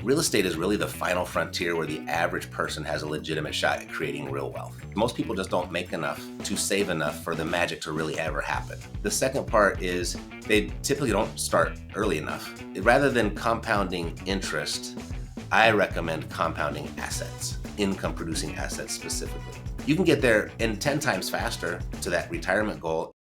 Real estate is really the final frontier where the average person has a legitimate shot at creating real wealth. Most people just don't make enough to save enough for the magic to really ever happen. The second part is they typically don't start early enough. Rather than compounding interest, I recommend compounding assets, income producing assets specifically. You can get there in 10 times faster to that retirement goal.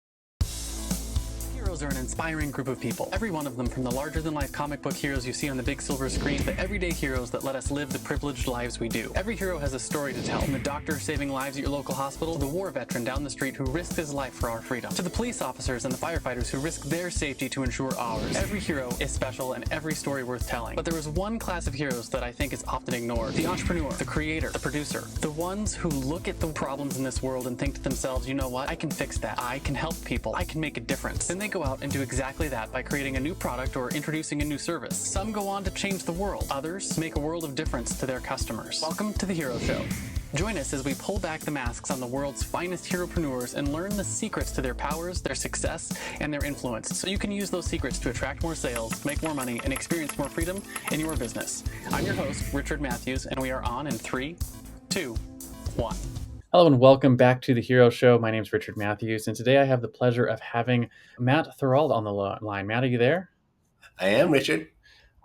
Heroes are an inspiring group of people. Every one of them, from the larger-than-life comic book heroes you see on the big silver screen, to everyday heroes that let us live the privileged lives we do. Every hero has a story to tell. From the doctor saving lives at your local hospital, to the war veteran down the street who risked his life for our freedom, to the police officers and the firefighters who risk their safety to ensure ours. Every hero is special and every story worth telling. But there is one class of heroes that I think is often ignored. The entrepreneur, the creator, the producer. The ones who look at the problems in this world and think to themselves, you know what? I can fix that. I can help people. I can make a difference. Then they go out and do exactly that by creating a new product or introducing a new service. Some go on to change the world. Others make a world of difference to their customers. Welcome to The Hero Show. Join us as we pull back the masks on the world's finest heropreneurs and learn the secrets to their powers, their success, and their influence, so you can use those secrets to attract more sales, make more money, and experience more freedom in your business. I'm your host, Richard Matthews, and we are on in 3, 2, 1. Hello and welcome back to The Hero Show. My name is Richard Matthews, and today I have the pleasure of having Matt Theriault on the line. Matt, are you there? I am, Richard.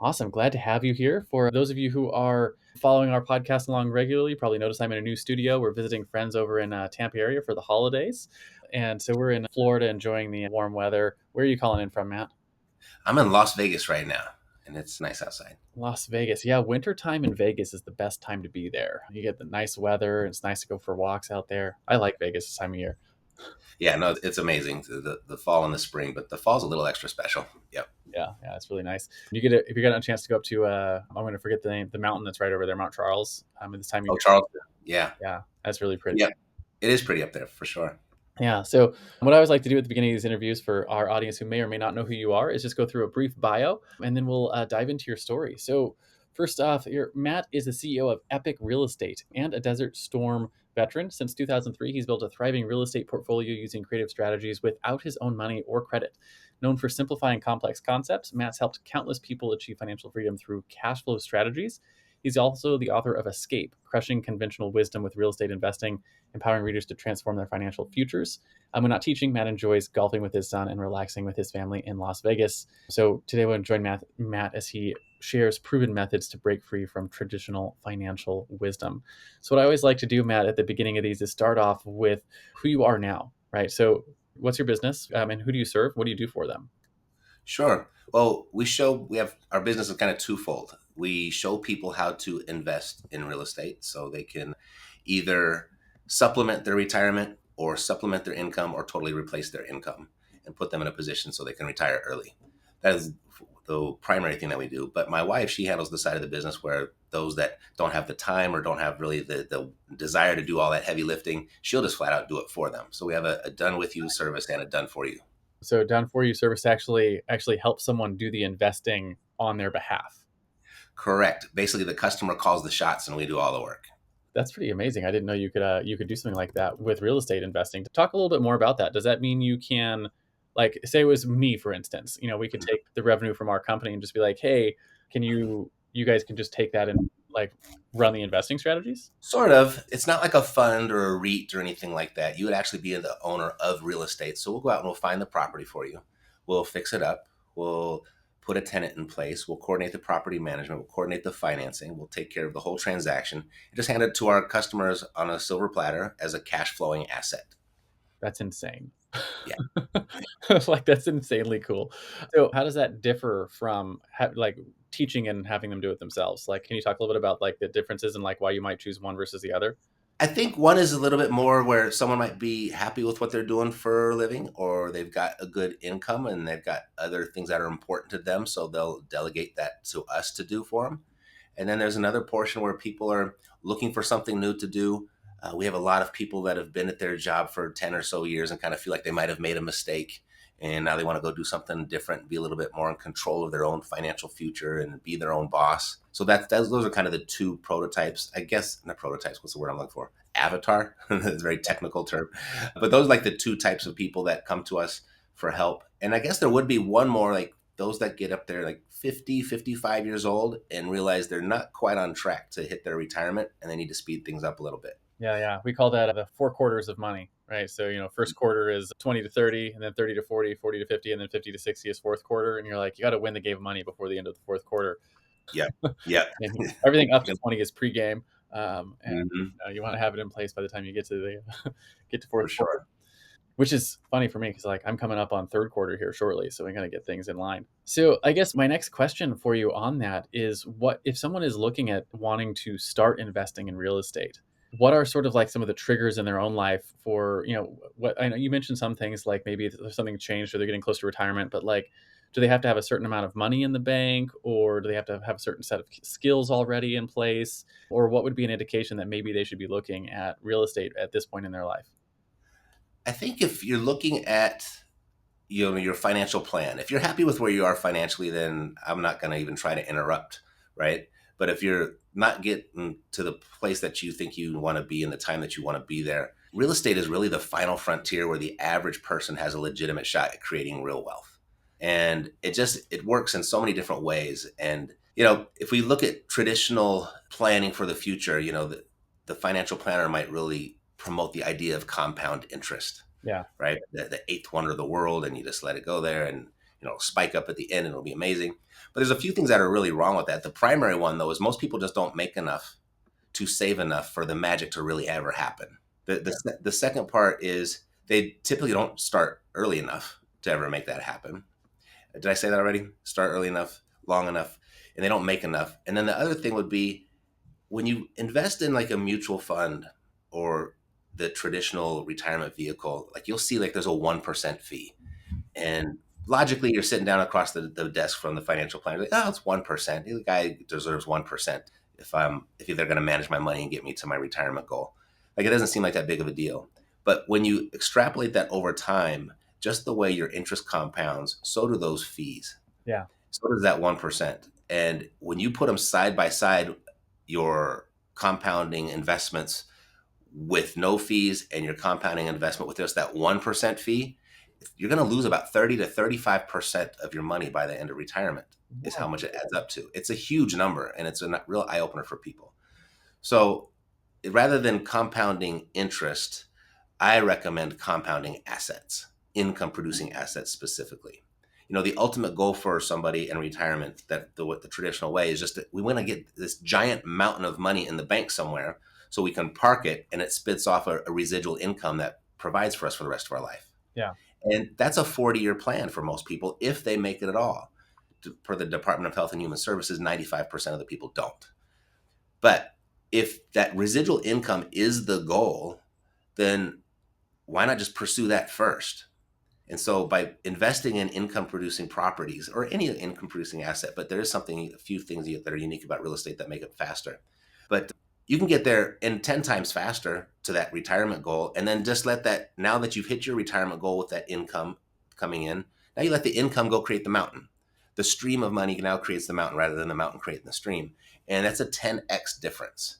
Awesome. Glad to have you here. For those of you who are following our podcast along regularly, you probably notice I'm in a new studio. We're visiting friends over in Tampa area for the holidays. And so we're in Florida enjoying the warm weather. Where are you calling in from, Matt? I'm in Las Vegas right now, and it's nice outside. Las Vegas. Yeah, wintertime in Vegas is the best time to be there. You get the nice weather, and it's nice to go for walks out there. I like Vegas this time of year. Yeah, no, it's amazing, the fall and the spring, but the fall's a little extra special. Yep. Yeah, it's really nice. If you get a chance to go up to, I'm going to forget the name, the mountain that's right over there, Mount Charles. At this time of year. Charleston. Yeah. Yeah, that's really pretty. Yeah, it is pretty up there for sure. Yeah. So what I always like to do at the beginning of these interviews for our audience who may or may not know who you are is just go through a brief bio, and then we'll dive into your story. So first off, Matt is the CEO of Epic Real Estate and a Desert Storm veteran. Since 2003, he's built a thriving real estate portfolio using creative strategies without his own money or credit. Known for simplifying complex concepts, Matt's helped countless people achieve financial freedom through cash flow strategies. He's also the author of Escape, Crushing Conventional Wisdom with Real Estate Investing, empowering readers to transform their financial futures. When not teaching, Matt enjoys golfing with his son and relaxing with his family in Las Vegas. So today we'll join Matt as he shares proven methods to break free from traditional financial wisdom. So what I always like to do, Matt, at the beginning of these is start off with who you are now, right? So what's your business and who do you serve? What do you do for them? Sure. Well, our business is kind of twofold. We show people how to invest in real estate so they can either supplement their retirement or supplement their income or totally replace their income and put them in a position so they can retire early. That is the primary thing that we do. But my wife, she handles the side of the business where those that don't have the time or don't have really the desire to do all that heavy lifting, she'll just flat out do it for them. So we have a done with you service and a done for you. So done for you service actually helps someone do the investing on their behalf. Correct. Basically, the customer calls the shots and we do all the work. That's pretty amazing. I didn't know you could do something like that with real estate investing. Talk a little bit more about that. Does that mean you can, like, say it was me, for instance, we could take the revenue from our company and just be like, hey, you guys can just take that and like run the investing strategies? Sort of. It's not like a fund or a REIT or anything like that. You would actually be the owner of real estate. So we'll go out and we'll find the property for you. We'll fix it up. We'll put a tenant in place. We'll coordinate the property management. We'll coordinate the financing. We'll take care of the whole transaction and just hand it to our customers on a silver platter as a cash flowing asset. That's insane. Yeah. Like, that's insanely cool. So how does that differ from like teaching and having them do it themselves? Like, can you talk a little bit about like the differences and like why you might choose one versus the other? I think one is a little bit more where someone might be happy with what they're doing for a living, or they've got a good income and they've got other things that are important to them. So they'll delegate that to us to do for them. And then there's another portion where people are looking for something new to do. We have a lot of people that have been at their job for 10 or so years and kind of feel like they might have made a mistake. And now they want to go do something different, be a little bit more in control of their own financial future and be their own boss. So those are kind of the two prototypes, I guess. Not prototypes, what's the word I'm looking for? Avatar. That's a very technical term. But those are like the two types of people that come to us for help. And I guess there would be one more, like those that get up there like 50, 55 years old and realize they're not quite on track to hit their retirement and they need to speed things up a little bit. Yeah, yeah. We call that the four quarters of money, right? So, first quarter is 20 to 30, and then 30 to 40, 40 to 50, and then 50 to 60 is fourth quarter. And you're like, you got to win the game of money before the end of the fourth quarter. Yeah. Yeah. And everything up to 20 is pregame. And Hmm. you want to have it in place by the time you get to the get to For fourth quarter, sure. which is funny for me because like I'm coming up on third quarter here shortly, so we got to get things in line. So I guess my next question for you on that is, what if someone is looking at wanting to start investing in real estate? What are sort of like some of the triggers in their own life for, what I know you mentioned some things like maybe there's something changed or they're getting close to retirement, but like, do they have to have a certain amount of money in the bank, or do they have to have a certain set of skills already in place? Or what would be an indication that maybe they should be looking at real estate at this point in their life? I think if you're looking at your financial plan, if you're happy with where you are financially, then I'm not going to even try to interrupt, right? But if you're not getting to the place that you think you want to be in the time that you want to be there, real estate is really the final frontier where the average person has a legitimate shot at creating real wealth. And it works in so many different ways. And if we look at traditional planning for the future, the financial planner might really promote the idea of compound interest, Yeah. right? The eighth wonder of the world, and you just let it go there, and spike up at the end, and it'll be amazing. But there's a few things that are really wrong with that. The primary one, though, is most people just don't make enough to save enough for the magic to really ever happen. The second part is they typically don't start early enough to ever make that happen. Did I say that already? Start early enough, long enough, and they don't make enough. And then the other thing would be when you invest in like a mutual fund or the traditional retirement vehicle, like you'll see like there's a 1% fee. And logically, you're sitting down across the desk from the financial planner, like, oh, it's 1%. The guy deserves 1% if they're going to manage my money and get me to my retirement goal. Like it doesn't seem like that big of a deal. But when you extrapolate that over time, just the way your interest compounds, so do those fees. Yeah. So does that 1%. And when you put them side by side, your compounding investments with no fees and your compounding investment with just that 1% fee, you're going to lose about 30 to 35% of your money by the end of retirement is how Wow. much it adds up to. It's a huge number, and it's a real eye opener for people. So rather than compounding interest, I recommend compounding assets, income producing assets specifically. The ultimate goal for somebody in retirement, that the traditional way, is just that we want to get this giant mountain of money in the bank somewhere so we can park it and it spits off a residual income that provides for us for the rest of our life. Yeah. And that's a 40-year plan for most people if they make it at all. Per the Department of Health and Human Services, 95% of the people don't. But if that residual income is the goal, then why not just pursue that first? And so by investing in income producing properties or any income producing asset, but there is a few things that are unique about real estate that make it faster. But you can get there in 10 times faster to that retirement goal. And then just let that, now that you've hit your retirement goal with that income coming in, now you let the income go create the mountain. The stream of money now creates the mountain rather than the mountain creating the stream. And that's a 10x difference.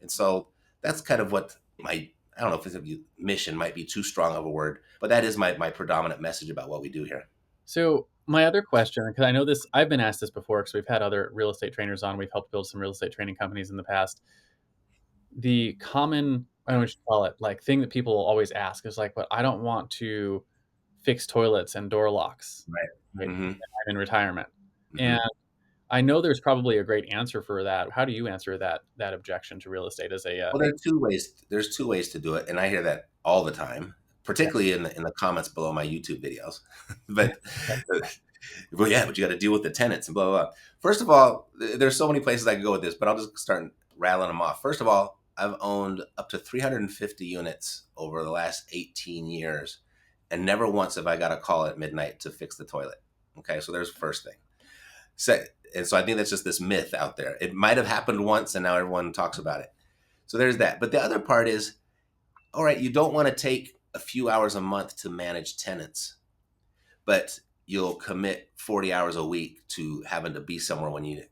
And so that's kind of what I don't know if it's a mission might be too strong of a word, but that is my predominant message about what we do here. So my other question, because I know this, I've been asked this before because we've had other real estate trainers on. We've helped build some real estate training companies in the past. The common, I don't know what you call it, like thing that people always ask is like, but I don't want to fix toilets and door locks, Right. right? Mm-hmm. I'm in retirement. Mm-hmm. And I know there's probably a great answer for that. How do you answer that objection to real estate as a Well, there are two ways. There's two ways to do it, and I hear that all the time, particularly in the comments below my YouTube videos. But well, yeah, but you got to deal with the tenants and blah blah blah. First of all, there's so many places I could go with this, but I'll just start rattling them off. First of all, I've owned up to 350 units over the last 18 years, and never once have I got a call at midnight to fix the toilet. Okay, so there's the first thing. And so I think that's just this myth out there. It might have happened once, and now everyone talks about it. So there's that. But the other part is, all right, you don't want to take a few hours a month to manage tenants, but you'll commit 40 hours a week to having to be somewhere when you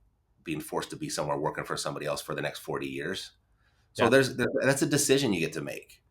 being forced to be somewhere working for somebody else for the next 40 years. So yeah, that's a decision you get to make.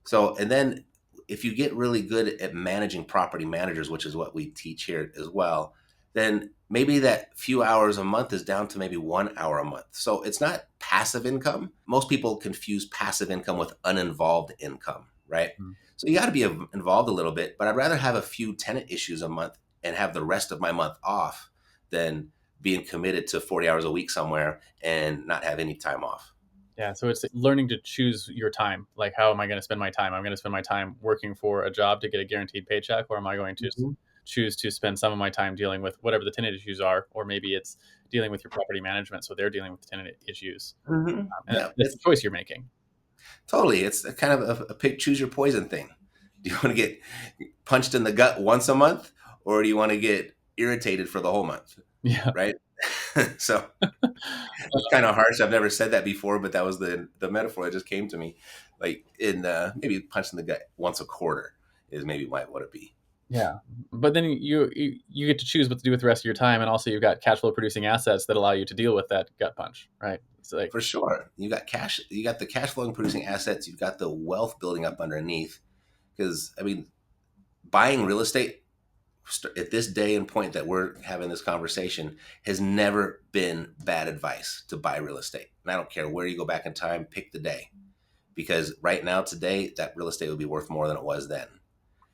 So, and then if you get really good at managing property managers, which is what we teach here as well, then maybe that few hours a month is down to maybe 1 hour a month. So it's not passive income. Most people confuse passive income with uninvolved income, right? Mm. So you got to be involved a little bit, but I'd rather have a few tenant issues a month and have the rest of my month off than being committed to 40 hours a week somewhere and not have any time off. Yeah, so it's learning to choose your time. Like, how am I going to spend my time? I'm going to spend my time working for a job to get a guaranteed paycheck, or am I going to Mhm. choose to spend some of my time dealing with whatever the tenant issues are, or maybe it's dealing with your property management, so they're dealing with the tenant issues, and Yeah, that's the choice you're making. totally. It's a kind of a pick, choose your poison thing. Do you want to get punched in the gut once a month, or do you want to get irritated for the whole month? Yeah. Right. So it's kind of harsh. I've never said that before, but that was the metaphor that just came to me. Like in maybe punched in the gut once a quarter is maybe what it be. Yeah, but then you get to choose what to do with the rest of your time, and also you've got cash flow producing assets that allow you to deal with that gut punch, right? It's like, For sure. You got cash. You got the cash flowing producing assets. You've got the wealth building up underneath. Because I mean, buying real estate at this day and point that we're having this conversation has never been bad advice to buy real estate. And I don't care where you go back in time, pick the day. Because right now, today, that real estate would be worth more than it was then.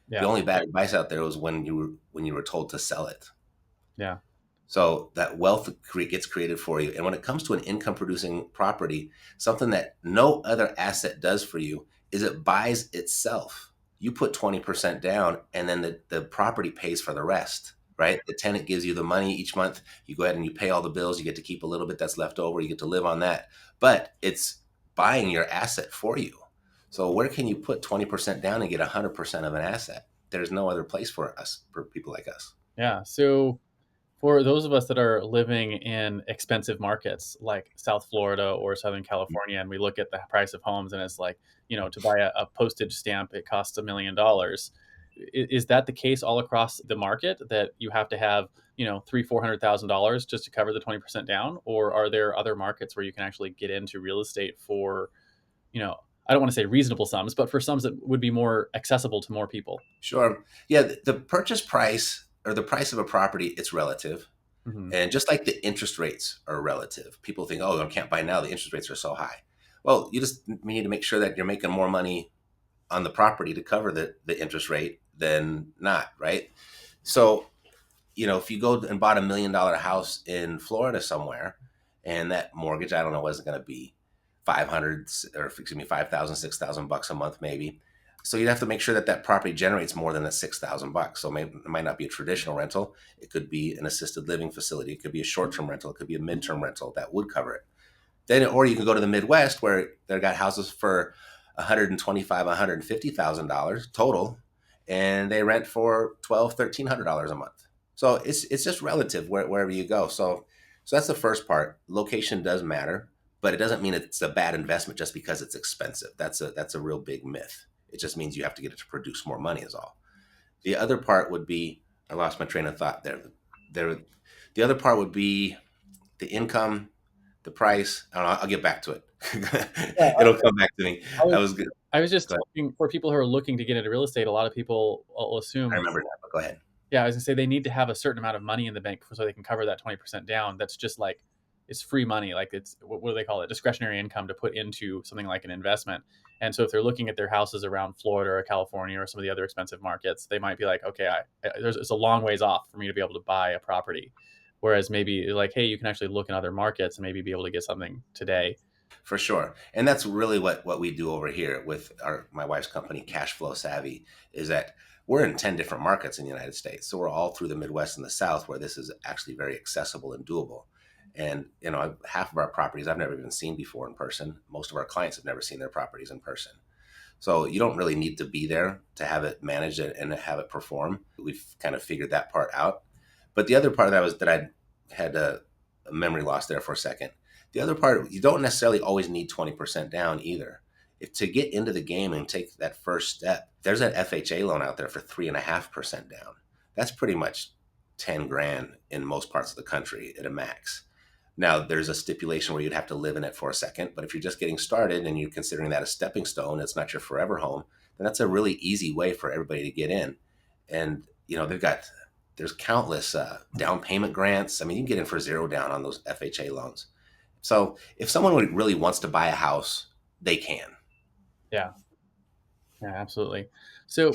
The yeah, only bad advice out there was when you were told to sell it. yeah, So that wealth gets created for you. And when it comes to an income producing property, something that no other asset does for you is it buys itself. You put 20% down and then the property pays for the rest, right? The tenant gives you the money each month. You go ahead and you pay all the bills. You get to keep a little bit that's left over. You get to live on that. But it's buying your asset for you. So where can you put 20% down and get 100% of an asset? There's no other place for us, for people like us. yeah. So for those of us that are living in expensive markets like South Florida or Southern California, and we look at the price of homes, and it's like, to buy a postage stamp, it costs $1 million. Is that the case all across the market, that you have to have, $300,000-$400,000 just to cover the 20% down, or are there other markets where you can actually get into real estate for, you know, I don't want to say reasonable sums, but for sums that would be more accessible to more people? Sure. Yeah, the purchase price or the price of a property, it's relative. Hmm. And just like the interest rates are relative, people think, oh, I can't buy now. The interest rates are so high. Well, you just need to make sure that you're making more money on the property to cover the interest rate than not, right? So, if you go and bought $1 million house in Florida somewhere, and that mortgage, I don't know, wasn't going to be 500 or excuse me, 5,000, 6,000 bucks a month, maybe. So you'd have to make sure that that property generates more than the 6,000 bucks. So maybe it might not be a traditional rental. It could be an assisted living facility. It could be a short-term rental. It could be a midterm rental that would cover it. Then, or you can go to the Midwest where they've got houses for 125, $150,000 total, and they rent for $1,200, $1,300 a month. So it's just relative wherever you go. So that's the first part. Location does matter, but it doesn't mean it's a bad investment just because it's expensive. That's a real big myth. It just means you have to get it to produce more money is all. The other part would be I lost my train of thought there. There, the other part would be the income, the price. I don't know. I'll get back to it. Yeah, It'll come back to me. I was I was good. I was just Go ahead. talking for people who are looking to get into real estate. A lot of people will I assume, remember that, but go ahead. yeah, I was gonna say they need to have a certain amount of money in the bank so they can cover that 20% down. That's just like, it's free money. Like, it's, what do they call it? Discretionary income to put into something like an investment. And so if they're looking at their houses around Florida or California or some of the other expensive markets, they might be like, okay, it's a long ways off for me to be able to buy a property. Whereas maybe like, hey, you can actually look in other markets and maybe be able to get something today. For sure. And that's really what we do over here with my wife's company, Cash Flow Savvy, is that we're in 10 different markets in the United States. So we're all through the Midwest and the South where this is actually very accessible and doable. And, half of our properties I've never even seen before in person. Most of our clients have never seen their properties in person. So you don't really need to be there to have it managed and have it perform. We've kind of figured that part out. But the other part that I had a memory loss there for a second. The other part, you don't necessarily always need 20% down either. If to get into the game and take that first step, there's that FHA loan out there for 3.5% down. That's pretty much 10 grand in most parts of the country at a max. Now, there's a stipulation where you'd have to live in it for a second, but if you're just getting started and you're considering that a stepping stone, it's not your forever home, then that's a really easy way for everybody to get in. And, they've got There's countless down payment grants. I mean, you can get in for zero down on those FHA loans. So if someone really wants to buy a house, they can. Yeah. Yeah, absolutely. So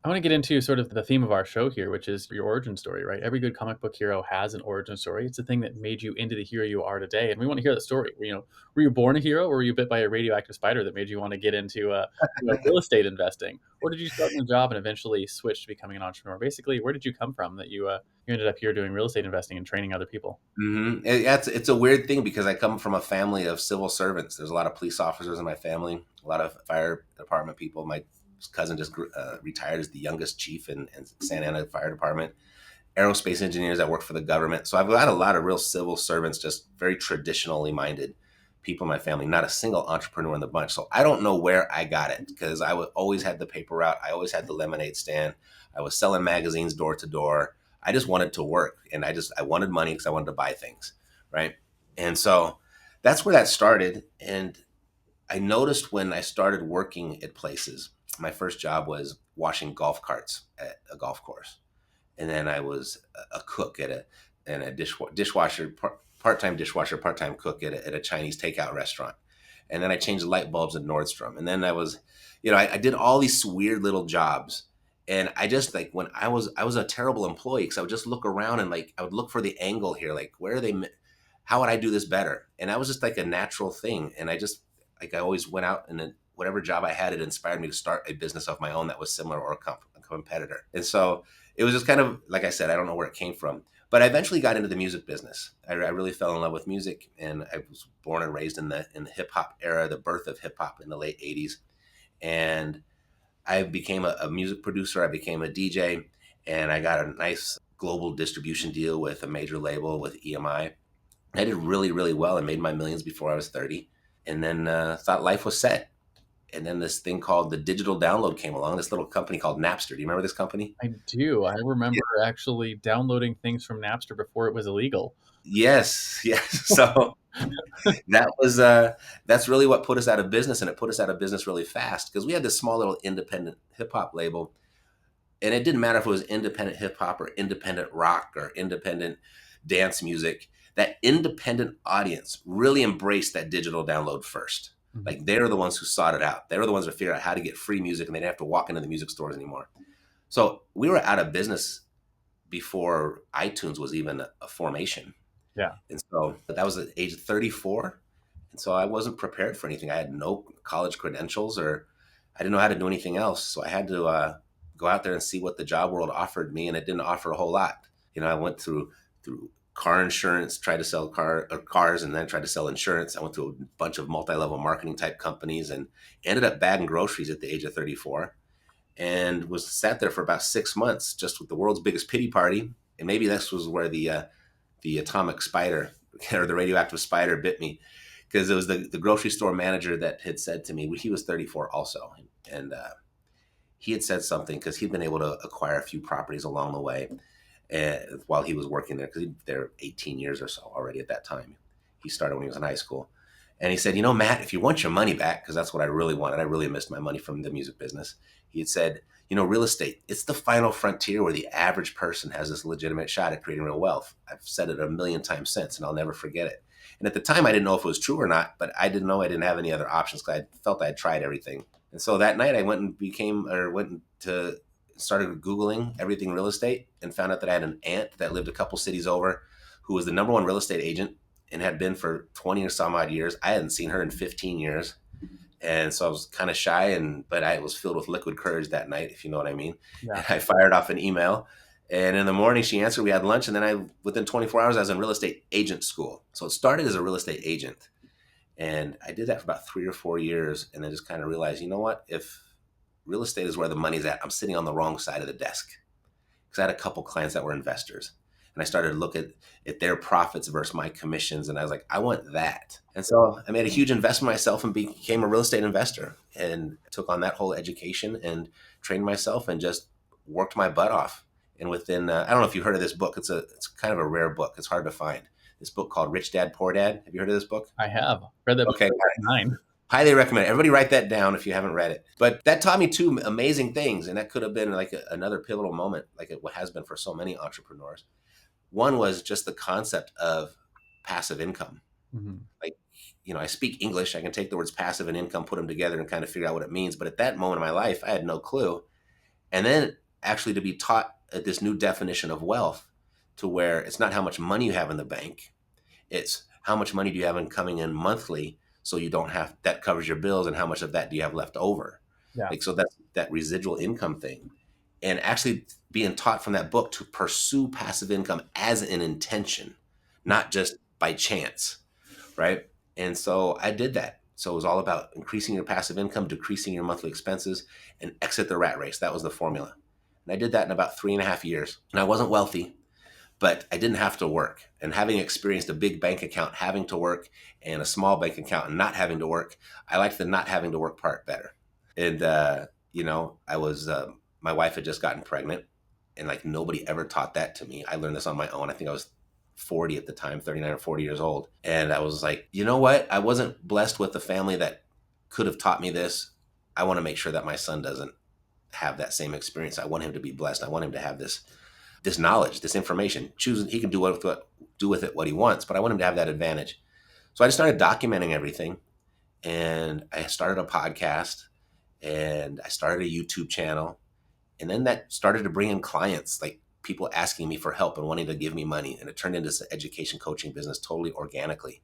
I want to get into sort of the theme of our show here, which is your origin story, right? Every good comic book hero has an origin story. It's the thing that made you into the hero you are today, and we want to hear the story. Were you born a hero, or were you bit by a radioactive spider that made you want to get into real estate investing, or did you start in a job and eventually switch to becoming an entrepreneur? Basically, where did you come from that you ended up here doing real estate investing and training other people? It's a weird thing because I come from a family of civil servants. There's a lot of police officers in my family, a lot of fire department people. My cousin just retired as the youngest chief in Santa Ana Fire Department. Aerospace engineers that work for the government. So I've got a lot of real civil servants, just very traditionally minded people in my family, not a single entrepreneur in the bunch. So I don't know where I got it because always had the paper route. I always had the lemonade stand. I was selling magazines door to door. I just wanted to work and I wanted money because I wanted to buy things. Right. And so that's where that started. And I noticed when I started working at places, my first job was washing golf carts at a golf course, and then I was a cook and a dishwasher, part-time dishwasher, part-time cook at a Chinese takeout restaurant. And then I changed the light bulbs at Nordstrom. And then I did all these weird little jobs. And I just like when I was a terrible employee because I would just look around and like I would look for the angle here, like where are they? How would I do this better? And that was just like a natural thing. And I just like I always went out and then whatever job I had, it inspired me to start a business of my own that was similar or a competitor. And so it was just kind of like I said, I don't know where it came from, but I eventually got into the music business. I really fell in love with music, and I was born and raised in the hip hop era, the birth of hip hop in the late '80s, and I became a music producer. I became a DJ, and I got a nice global distribution deal with a major label with EMI. I did really, really well. I made my millions before I was 30, and then thought life was set. And then this thing called the digital download came along. This little company called Napster. Do you remember this company? I do. I remember actually downloading things from Napster before it was illegal. Yes, yes. So that was that's really what put us out of business, and it put us out of business really fast because we had this small little independent hip hop label, and it didn't matter if it was independent hip hop or independent rock or independent dance music. That independent audience really embraced that digital download first. Mhm. Like they're the ones who sought it out. They were the ones who figured out how to get free music, and they didn't have to walk into the music stores anymore. So we were out of business before iTunes was even a formation. Yeah. And so that was at age 34. And so I wasn't prepared for anything. I had no college credentials or I didn't know how to do anything else. So I had to go out there and see what the job world offered me. And it didn't offer a whole lot. I went through car insurance, tried to sell cars and then tried to sell insurance. I went to a bunch of multi-level marketing type companies and ended up bagging groceries at the age of 34 and was sat there for about 6 months just with the world's biggest pity party. And maybe this was where the atomic spider or the radioactive spider bit me because it was the grocery store manager that had said to me, he was 34 also. And he had said something because he'd been able to acquire a few properties along the way while he was working there because he was there 18 years or so already at that time. He started when he was in high school. And he said, Matt, if you want your money back, because that's what I really wanted, I really missed my money from the music business. He had said, real estate, it's the final frontier where the average person has this legitimate shot at creating real wealth. I've said it a million times since, and I'll never forget it. And at the time, I didn't know if it was true or not, but I didn't know I didn't have any other options because I felt I had tried everything. And so that night, I started Googling everything real estate and found out that I had an aunt that lived a couple cities over who was the number one real estate agent and had been for 20 or some odd years. I hadn't seen her in 15 years. And so I was kind of shy, but I was filled with liquid courage that night, if you know what I mean. Yeah. And I fired off an email. And in the morning, she answered. We had lunch. And then within 24 hours, I was in real estate agent school. So it started as a real estate agent. And I did that for about 3 or 4 years. And then just kind of realized, you know what? If real estate is where the money's at, I'm sitting on the wrong side of the desk. Because I had a couple clients that were investors. And I started to look at their profits versus my commissions. And I was like, I want that. And so I made a huge investment myself and became a real estate investor and took on that whole education and trained myself and just worked my butt off. And within, I don't know if you've heard of this book. It's kind of a rare book. It's hard to find. This book called Rich Dad, Poor Dad. Have you heard of this book? I have read that book Okay. when I was 9. Highly recommend it. Everybody write that down if you haven't read it. But that taught me two amazing things, and that could have been like another pivotal moment, like it has been for so many entrepreneurs. One was just the concept of passive income. Mhm. Like, I speak English. I can take the words passive and income, put them together, and kind of figure out what it means. But at that moment in my life, I had no clue. And then actually to be taught this new definition of wealth, to where it's not how much money you have in the bank, it's how much money do you have in coming in monthly, so you don't have that covers your bills, and how much of that do you have left over. Yeah. Like, so that's that residual income thing. And actually being taught from that book to pursue passive income as an intention, not just by chance, right? And so I did that. So it was all about increasing your passive income, decreasing your monthly expenses, and exit the rat race. That was the formula. And I did that in about 3.5 years. And I wasn't wealthy, but I didn't have to work. And having experienced a big bank account having to work, and a small bank account and not having to work, I liked the not having to work part better. And I was my wife had just gotten pregnant, and like nobody ever taught that to me. I learned this on my own. I think I was 40 at the time, 39 or 40 years old. And I was like, you know what? I wasn't blessed with a family that could have taught me this. I want to make sure that my son doesn't have that same experience. I want him to be blessed. I want him to have this knowledge, this information. Choose he can do with it what he wants, but I want him to have that advantage. So I just started documenting everything, and I started a podcast, and I started a YouTube channel, and then that started to bring in clients, like people asking me for help and wanting to give me money, and it turned into this education coaching business totally organically.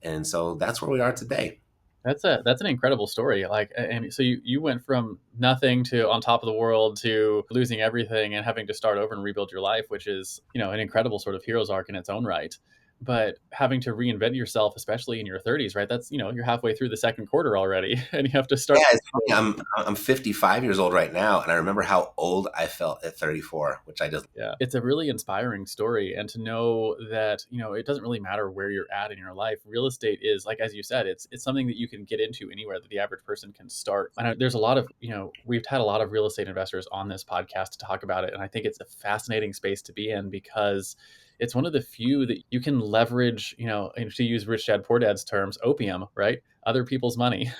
And so that's where we are today. That's an incredible story. Like, and so you went from nothing to on top of the world to losing everything and having to start over and rebuild your life, which is, an incredible sort of hero's arc in its own right. But having to reinvent yourself, especially in your 30s, right? That's, you're halfway through the second quarter already, and you have to Yeah, start. it's funny. I'm 55 years old right now, and I remember how old I felt at 34, which I just Yeah. It's a really inspiring story. And to know that, it doesn't really matter where you're at in your life. Real estate is, like, as you said, it's something that you can get into anywhere that the average person can start. And there's a lot of, we've had a lot of real estate investors on this podcast to talk about it. And I think it's a fascinating space to be in, because it's one of the few that you can leverage, and to use Rich Dad Poor Dad's terms, opium, right? Other people's money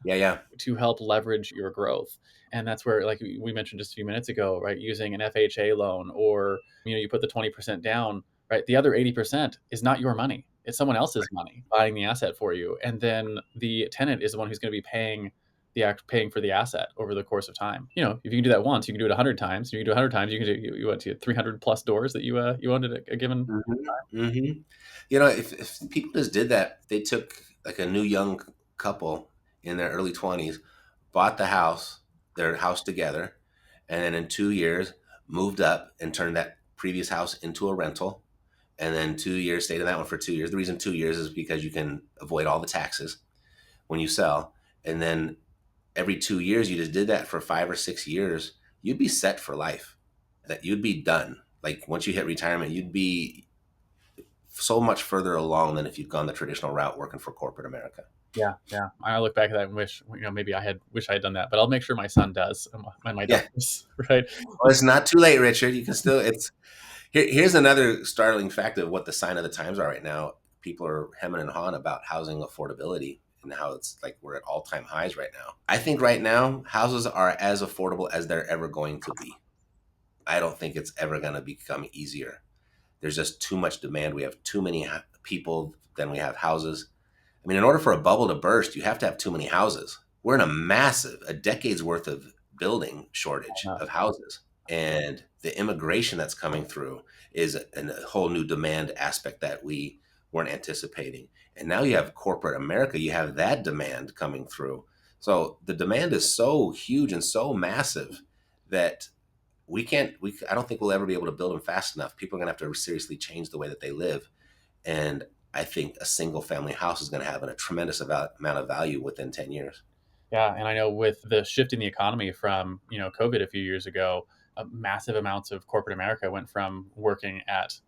yeah, yeah. to help leverage your growth. And that's where, like we mentioned just a few minutes ago, right, using an FHA loan, or you put the 20% down, right? The other 80% is not your money. It's someone else's money buying the asset for you. And then the tenant is the one who's going to be paying for the asset over the course of time. If you can do that once, you can do it 100 times. If you can do it 100 times, you can do you went to 300 plus doors that you owned at a given. Mm-hmm. Mm-hmm. If people just did that, they took like a new young couple in their early 20s, bought their house together, and then in 2 years moved up and turned that previous house into a rental, and then 2 years stayed in that one for 2 years. The reason 2 years is because you can avoid all the taxes when you sell, and then every 2 years you just did that for 5 or 6 years, you'd be set for life. That you'd be done. Like once you hit retirement, you'd be so much further along than if you'd gone the traditional route working for corporate America. Yeah, yeah. I look back at that and wish, maybe wish I had done that, but I'll make sure my son does, and my Yeah. daughters, right? Well, it's not too late, Richard. You can still, here's another startling fact of what the sign of the times are right now. People are hemming and hawing about housing affordability and how it's like we're at all time highs right now. I think right now houses are as affordable as they're ever going to be. I don't think it's ever going to become easier. There's just too much demand. We have too many people than we have houses. I mean, in order for a bubble to burst, you have to have too many houses. We're in a decade's worth of building shortage of houses. And the immigration that's coming through is a whole new demand aspect that we weren't anticipating. And now you have corporate America, you have that demand coming through. So the demand is so huge and so massive that I don't think we'll ever be able to build them fast enough. People are going to have to seriously change the way that they live. And I think a single family house is going to have a tremendous amount of value within 10 years. Yeah, and I know with the shift in the economy from COVID a few years ago, massive amounts of corporate America went from working at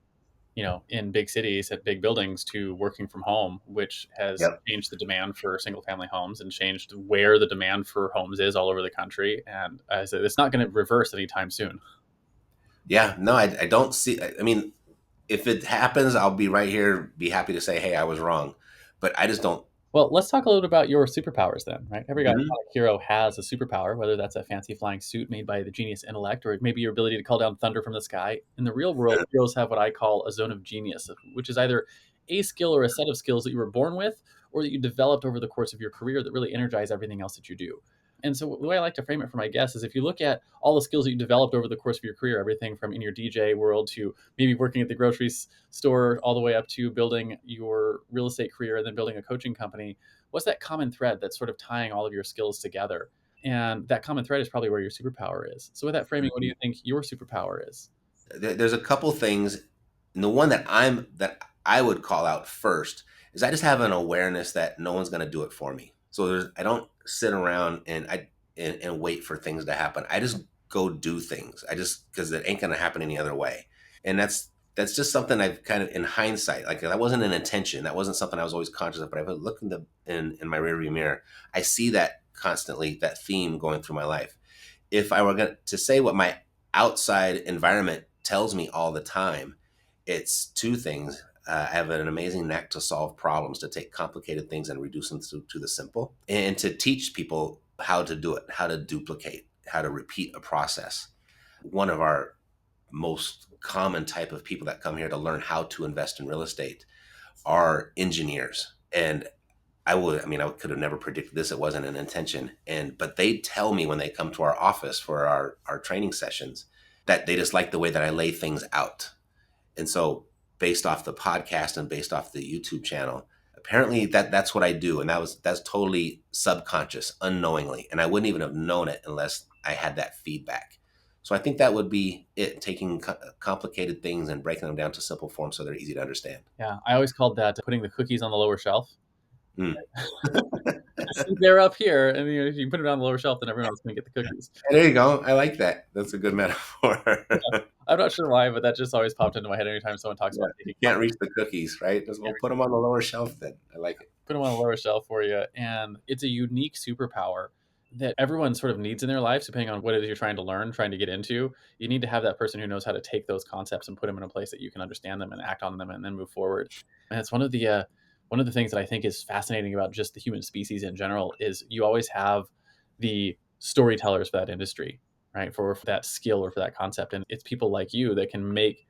in big cities at big buildings to working from home, which has Yep. changed the demand for single family homes and changed where the demand for homes is all over the country. And I said, it's not going to reverse anytime soon. Yeah. No, I don't see. I mean, if it happens, I'll be right here, be happy to say, hey, I was wrong. But I just don't. Well, let's talk a little bit about your superpowers then, right? Every Hmm. iconic hero has a superpower, whether that's a fancy flying suit made by the genius intellect, or maybe your ability to call down thunder from the sky. In the real world, heroes have what I call a zone of genius, which is either a skill or a set of skills that you were born with, or that you developed over the course of your career that really energize everything else that you do. And so the way I like to frame it for my guests is if you look at all the skills that you developed over the course of your career, everything from in your DJ world to maybe working at the grocery store, all the way up to building your real estate career and then building a coaching company, what's that common thread that's sort of tying all of your skills together? And that common thread is probably where your superpower is. So with that framing, what do you think your superpower is? There's a couple things, and the one that I would call out first is I just have an awareness that no one's going to do it for me. So I don't sit around and wait for things to happen. I just go do things. I just because it ain't going to happen any other way, and that's just something I've kind of in hindsight, like that wasn't an intention. That wasn't something I was always conscious of. But if I look in my rearview mirror, I see that constantly, that theme going through my life. If I were going to say what my outside environment tells me all the time, it's two things. I have an amazing knack to solve problems, to take complicated things and reduce them to the simple, and to teach people how to do it, how to duplicate, how to repeat a process. One of our most common type of people that come here to learn how to invest in real estate are engineers. And I could have never predicted this. It wasn't an intention. But they tell me when they come to our office for our training sessions that they just like the way that I lay things out. And so based off the podcast and based off the YouTube channel, apparently that's what I do. And that's totally subconscious, unknowingly. And I wouldn't even have known it unless I had that feedback. So I think that would be it, taking complicated things and breaking them down to simple forms so they're easy to understand. Yeah, I always called that putting the cookies on the lower shelf. Mm. See, they're up here, and if you put it on the lower shelf, then everyone else can get the cookies. There you go. I like that. That's a good metaphor. Yeah. I'm not sure why, but that just always popped into my head anytime someone talks Yeah. about You taking can't reach the cookies, right? Just, we'll put them on the lower shelf then. I like it. put them on a lower shelf for you. And it's a unique superpower that everyone sort of needs in their lives, depending on what it is you're trying to learn, trying to get into. You need to have that person who knows how to take those concepts and put them in a place that you can understand them and act on them and then move forward. And it's one of the things that I think is fascinating about just the human species in general is you always have the storytellers for that industry, right? For that skill or for that concept. And it's people like you that can make,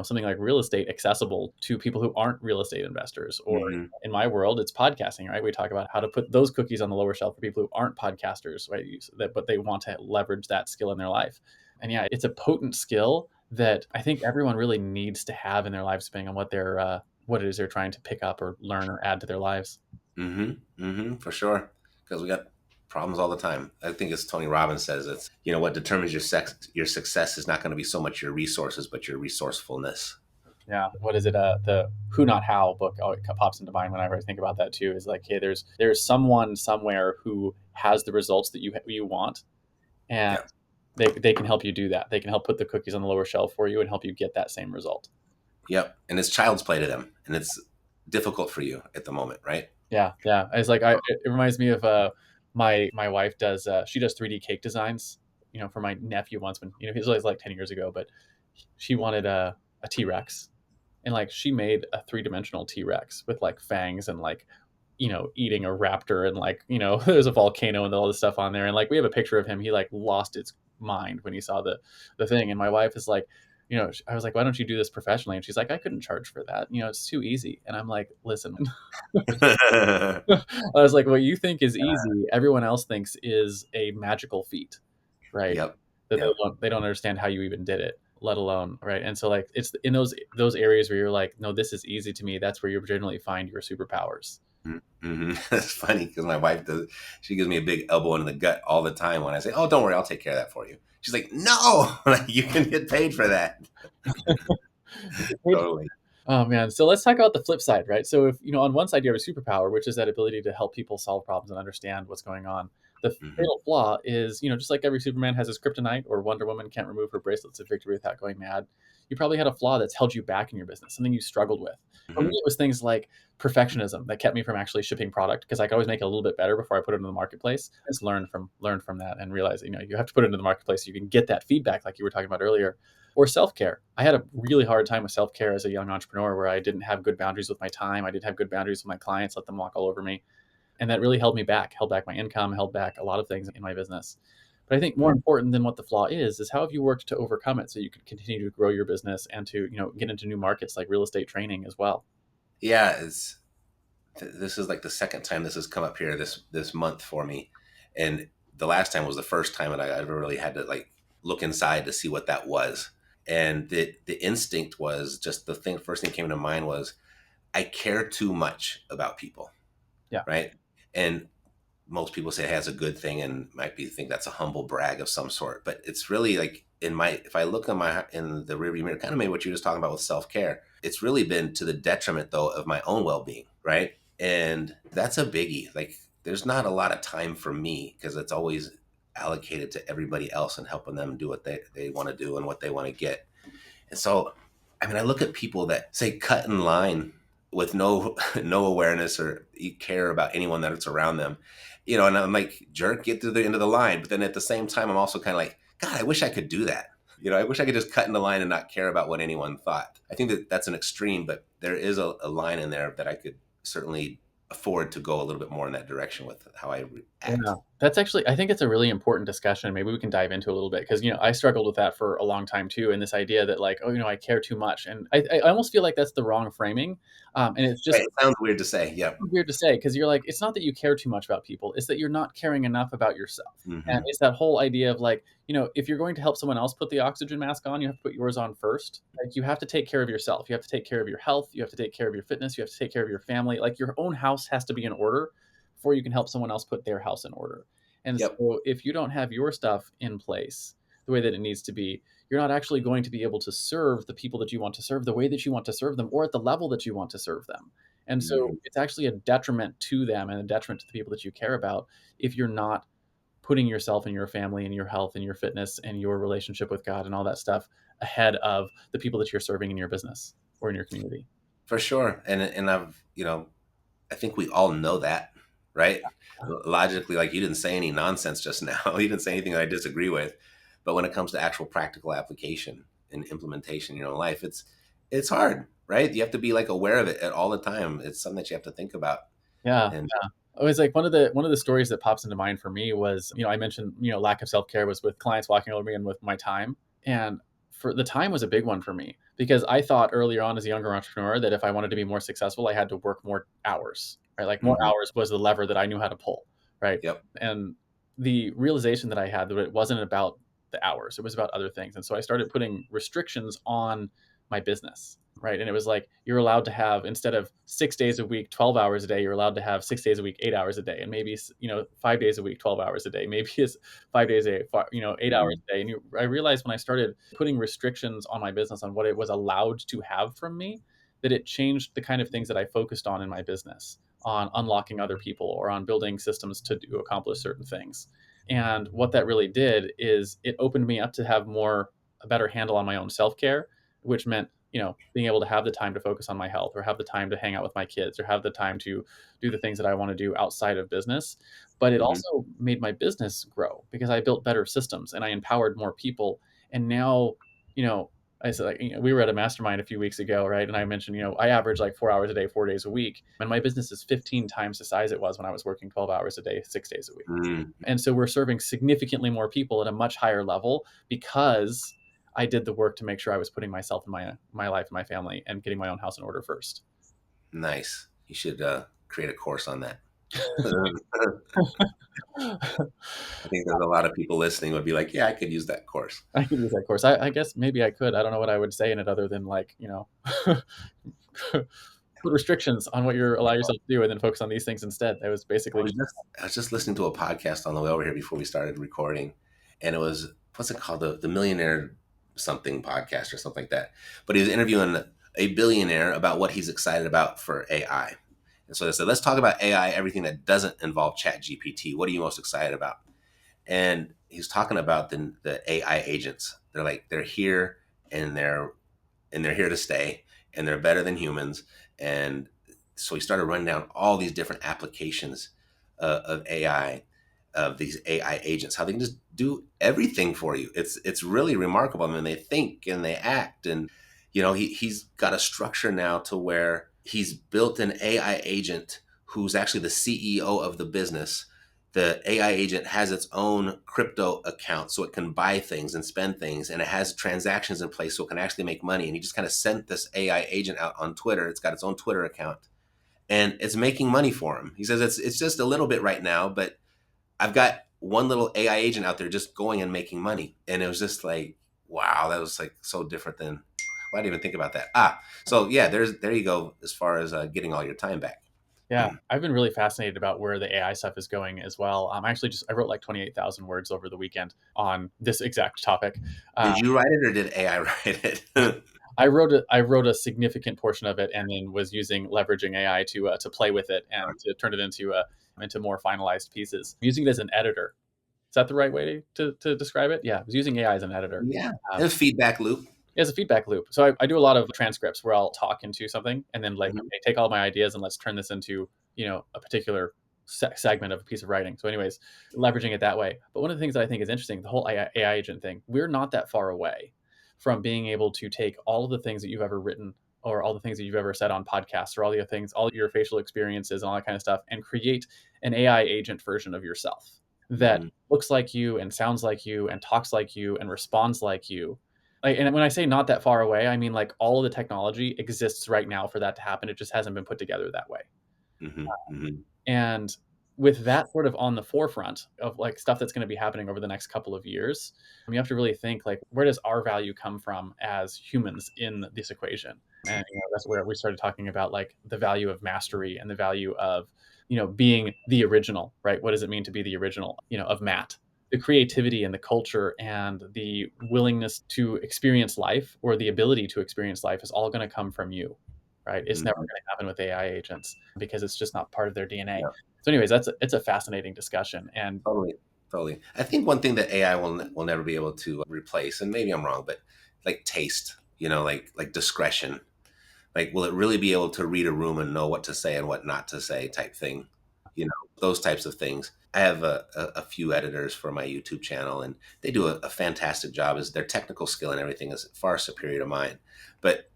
something like real estate accessible to people who aren't real estate investors. Or Hmm. in my world, it's podcasting, right? We talk about how to put those cookies on the lower shelf for people who aren't podcasters, right? But they want to leverage that skill in their life. And yeah, it's a potent skill that I think everyone really needs to have in their lives, depending on what it is they're trying to pick up or learn or add to their lives. Hmm. Hmm. For sure. Because we got problems all the time. I think as Tony Robbins says, it's, what determines your success is not going to be so much your resources, but your resourcefulness. Yeah, what is it? The Who Not How book always pops into mind whenever I think about that too. Is like, hey, there's someone somewhere who has the results that you want, and Yeah. they can help you do that. They can help put the cookies on the lower shelf for you and help you get that same result. Yep. And it's child's play to them. And it's difficult for you at the moment, right? Yeah, yeah. It's like it reminds me of my wife does she does 3D cake designs. For my nephew once when he was like 10 years ago, but she wanted a T Rex, and like she made a three-dimensional T-Rex with like fangs and like eating a raptor, and like there's a volcano and all this stuff on there, and like we have a picture of him. He like lost his mind when he saw the thing, and my wife is like, I was like, why don't you do this professionally? And she's like, I couldn't charge for that. It's too easy. And I'm like, listen, I was like, what you think is easy, everyone else thinks is a magical feat, right? Yep. That Yep. they don't understand how you even did it, let alone right. And so like it's in those areas where you're like, no, this is easy to me. That's where you generally find your superpowers. Mm-hmm. It's funny because my wife she gives me a big elbow in the gut all the time when I say, "Oh, don't worry, I'll take care of that for you." She's like, "No, you can get paid for that." Totally. Oh man. So let's talk about the flip side, right? So if on one side you have a superpower, which is that ability to help people solve problems and understand what's going on. The Hmm. fatal flaw is, just like every Superman has his kryptonite, or Wonder Woman can't remove her bracelets of victory without going mad. You probably had a flaw that's held you back in your business, something you struggled with. For me, Hmm. it was things like perfectionism that kept me from actually shipping product because I could always make it a little bit better before I put it into the marketplace. I just learn from that and realize you have to put it into the marketplace so you can get that feedback like you were talking about earlier. Or self-care. I had a really hard time with self-care as a young entrepreneur where I didn't have good boundaries with my time. I didn't have good boundaries with my clients, let them walk all over me. And that really held back my income, held back a lot of things in my business. But I think more important than what the flaw is how have you worked to overcome it so you can continue to grow your business and to, get into new markets like real estate training as well? Yeah, this is like the second time this has come up here this month for me, and the last time was the first time that I ever really had to like look inside to see what that was. And the instinct was just the thing. First thing that came to mind was I care too much about people, Yeah. right? And most people say, hey, that's a good thing, and might be think that's a humble brag of some sort. But it's really like if I look in the rearview mirror, kind of maybe what you were just talking about with self care. It's really been to the detriment though of my own well being, right? And that's a biggie. Like, there's not a lot of time for me because it's always allocated to everybody else and helping them do what they want to do and what they want to get. And so, I mean, I look at people that say cut in line with no no awareness or care about anyone that's around them, and I'm like, jerk, get to the end of the line. But then at the same time, I'm also kind of like, God, I wish I could do that. I wish I could just cut in the line and not care about what anyone thought. I think that that's an extreme, but there is a line in there that I could certainly afford to go a little bit more in that direction with how I Yeah, act. that's actually I think it's a really important discussion. Maybe we can dive into a little bit because I struggled with that for a long time too, and this idea that like, oh, I care too much, and I almost feel like that's the wrong framing, and it's Right? just It sounds weird to say. Yep. weird to say because you're like, it's not that you care too much about people, it's that you're not caring enough about yourself. And Hmm. it's that whole idea of like, if you're going to help someone else put the oxygen mask on, you have to put yours on first. Like you have to take care of yourself. You have to take care of your health. You have to take care of your fitness. You have to take care of your family. Like your own house has to be in order before you can help someone else put their house in order. And Yep. so if you don't have your stuff in place the way that it needs to be, you're not actually going to be able to serve the people that you want to serve the way that you want to serve them or at the level that you want to serve them. And so Mhm. it's actually a detriment to them and a detriment to the people that you care about if you're not putting yourself and your family and your health and your fitness and your relationship with God and all that stuff ahead of the people that you're serving in your business or in your community. For sure. And I think we all know that, right? Logically, like, you didn't say any nonsense just now. You didn't say anything that I disagree with. But when it comes to actual practical application and implementation in your own life, it's hard, right? You have to be like aware of it at all the time. It's something that you have to think about. Yeah, And yeah. It was like one of the stories that pops into mind for me was, I mentioned, lack of self-care was with clients walking over me and with my time. And for the time was a big one for me because I thought earlier on as a younger entrepreneur that if I wanted to be more successful, I had to work more hours, right? Like more mhm, hours was the lever that I knew how to pull, right? yep. And the realization that I had that it wasn't about the hours, it was about other things. And so I started putting restrictions on my business, right? And it was like you're allowed to have instead of 6 days a week, 12 hours a day, you're allowed to have 6 days a week, 8 hours a day, and maybe 5 days a week, 12 hours a day. Maybe it's 5 days a 8 hours Mhm, a day. And I realized when I started putting restrictions on my business on what it was allowed to have from me, that it changed the kind of things that I focused on in my business, on unlocking other people or on building systems to accomplish certain things. And what that really did is it opened me up to have a better handle on my own self care, which meant being able to have the time to focus on my health or have the time to hang out with my kids or have the time to do the things that I want to do outside of business. But it mhm, also made my business grow because I built better systems and I empowered more people. And now, you know, I said, like, we were at a mastermind a few weeks ago, right? And I mentioned, I average like 4 hours a day, 4 days a week. And my business is 15 times the size it was when I was working 12 hours a day, 6 days a week. mhm. And so we're serving significantly more people at a much higher level because I did the work to make sure I was putting myself and my life and my family and getting my own house in order first. Nice. You should create a course on that. I think there's a lot of people listening would be like, yeah, I could use that course. I could use that course. I guess maybe I could. I don't know what I would say in it other than like, put restrictions on what you allow yourself to do and then focus on these things instead. That was basically just I was just listening to a podcast on the way over here before we started recording, and it was, what's it called, the Millionaire something podcast or something like that. But he was interviewing a billionaire about what he's excited about for AI. And so they said, let's talk about AI, everything that doesn't involve Chat GPT. What are you most excited about? And he's talking about the AI agents. They're here, and they're here to stay, and they're better than humans. And so he started running down all these different applications of AI, of these AI agents, how they can just do everything for you. It's really remarkable. I mean, they think and they act, and he's got a structure now to where he's built an AI agent who's actually the CEO of the business. The AI agent has its own crypto account so it can buy things and spend things, and it has transactions in place so it can actually make money. And he just kind of sent this AI agent out on Twitter. It's got its own Twitter account and it's making money for him. He says it's just a little bit right now, but I've got one little AI agent out there just going and making money. And it was just like, wow, that was like so different than I didn't even think about that. So yeah, there you go as far as getting all your time back. Yeah, I've been really fascinated about where the AI stuff is going as well. I wrote like 28,000 words over the weekend on this exact topic. Uh, Did you write it or did AI write it? I wrote a significant portion of it, and then was using leveraging AI to play with it and to turn it into more finalized pieces. Using it as an editor. Is that the right way to describe it? Yeah, I was using AI as an editor. Yeah, Um, and a feedback loop. as a feedback loop. So I do a lot of transcripts where I'll talk into something and then like, Mhm. okay, take all my ideas and let's turn this into, a particular segment of a piece of writing. So anyways, leveraging it that way. But one of the things that I think is interesting, the whole AI agent thing, we're not that far away from being able to take all of the things that you've ever written or all the things that you've ever said on podcasts or all the other things, all your facial experiences and all that kind of stuff, and create an AI agent version of yourself that Mhm. looks like you and sounds like you and talks like you and responds like you. Like, and when I say not that far away, I mean like all of the technology exists right now for that to happen. It just hasn't been put together that way. Mhm. Mhm. And with that sort of on the forefront of like stuff that's going to be happening over the next couple of years, you have to really think like, where does our value come from as humans in this equation? And that's where we started talking about like the value of mastery and the value of being the original, right? What does it mean to be the original, of Matt? The creativity and the culture and the willingness to experience life, or the ability to experience life, is all going to come from you, right? It's never Mhm. going to happen with AI agents because it's just not part of their DNA. Yeah, So anyways, it's a fascinating discussion. And totally, totally. I think one thing that AI will never be able to replace, and maybe I'm wrong, but like taste, like discretion. Like, will it really be able to read a room and know what to say and what not to say, type thing? Those types of things. I have a few editors for my YouTube channel, and they do a fantastic job. As their technical skill and everything is far superior to mine, but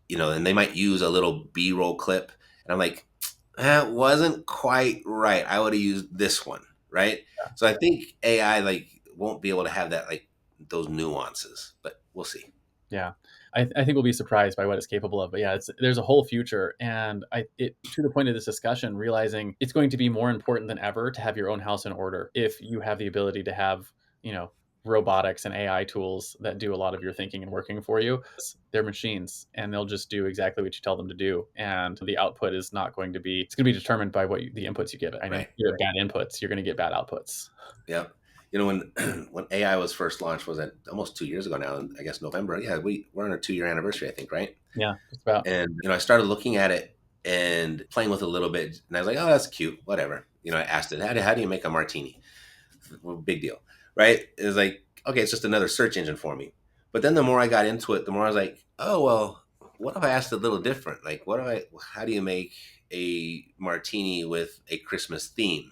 and they might use a little B-roll clip, and I'm like, that wasn't quite right. I would have used this one, right? So I think AI like won't be able to have that like those nuances, but we'll see. yeah, I think we'll be surprised by what it's capable of. But yeah, there's a whole future, and to the point of this discussion, realizing it's going to be more important than ever to have your own house in order if you have the ability to have you know robotics and AI tools that do a lot of your thinking and working for you. They're machines, and they'll just do exactly what you tell them to do, and the output is not going to be. It's going to be determined by the inputs you give it. I mean, Right. if you have bad inputs, you're going to get bad outputs. Yep. When when AI was first launched, was it almost 2 years ago now? I guess November. Yeah, we're on our 2 year anniversary, I think, right? Yeah, just about. And I started looking at it and playing with it a little bit, and I was like, oh, that's cute, whatever. I asked it, how do you make a martini? Well, big deal, right? It was like, okay, it's just another search engine for me. But then the more I got into it, the more I was like, oh well, what if I asked a little different? Like, how do you make a martini with a Christmas theme,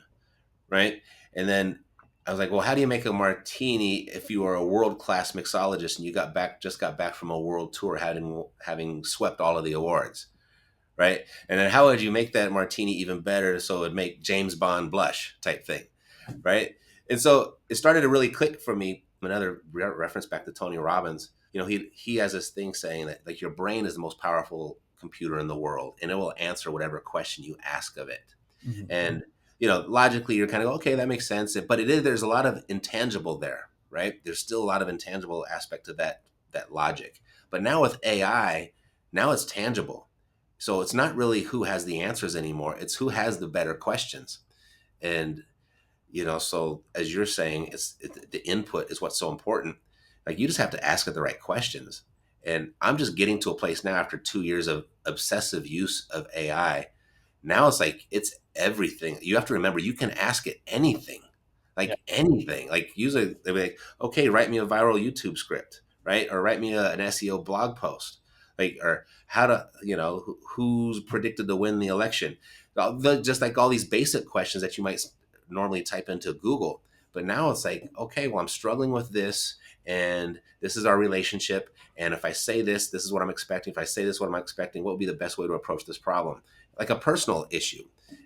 right? And then I was like, well, how do you make a martini if you are a world class mixologist and you just got back from a world tour, having swept all of the awards, right? And then how would you make that martini even better so it would make James Bond blush, type thing, right? And so it started to really click for me. Another reference back to Tony Robbins. He has this thing saying that like your brain is the most powerful computer in the world, and it will answer whatever question you ask of it. Mhm. And logically, you're kind of okay, that makes sense. But there's a lot of intangible there, right? There's still a lot of intangible aspect to that logic. But now with AI, now it's tangible. So it's not really who has the answers anymore. It's who has the better questions. And so as you're saying, the input is what's so important. Like you just have to ask it the right questions. And I'm just getting to a place now after 2 years of obsessive use of AI. Now it's like it's everything. You have to remember you can ask it anything, Yeah. like anything. Like usually they'll be like, okay, write me a viral YouTube script, right? Or write me an SEO blog post, like or how to who's predicted to win the election. Just like all these basic questions that you might normally type into Google. But now it's like, okay, well, I'm struggling with this, and this is our relationship. And if I say this, this is what I'm expecting. If I say this, what am I expecting? What would be the best way to approach this problem? Like a personal issue.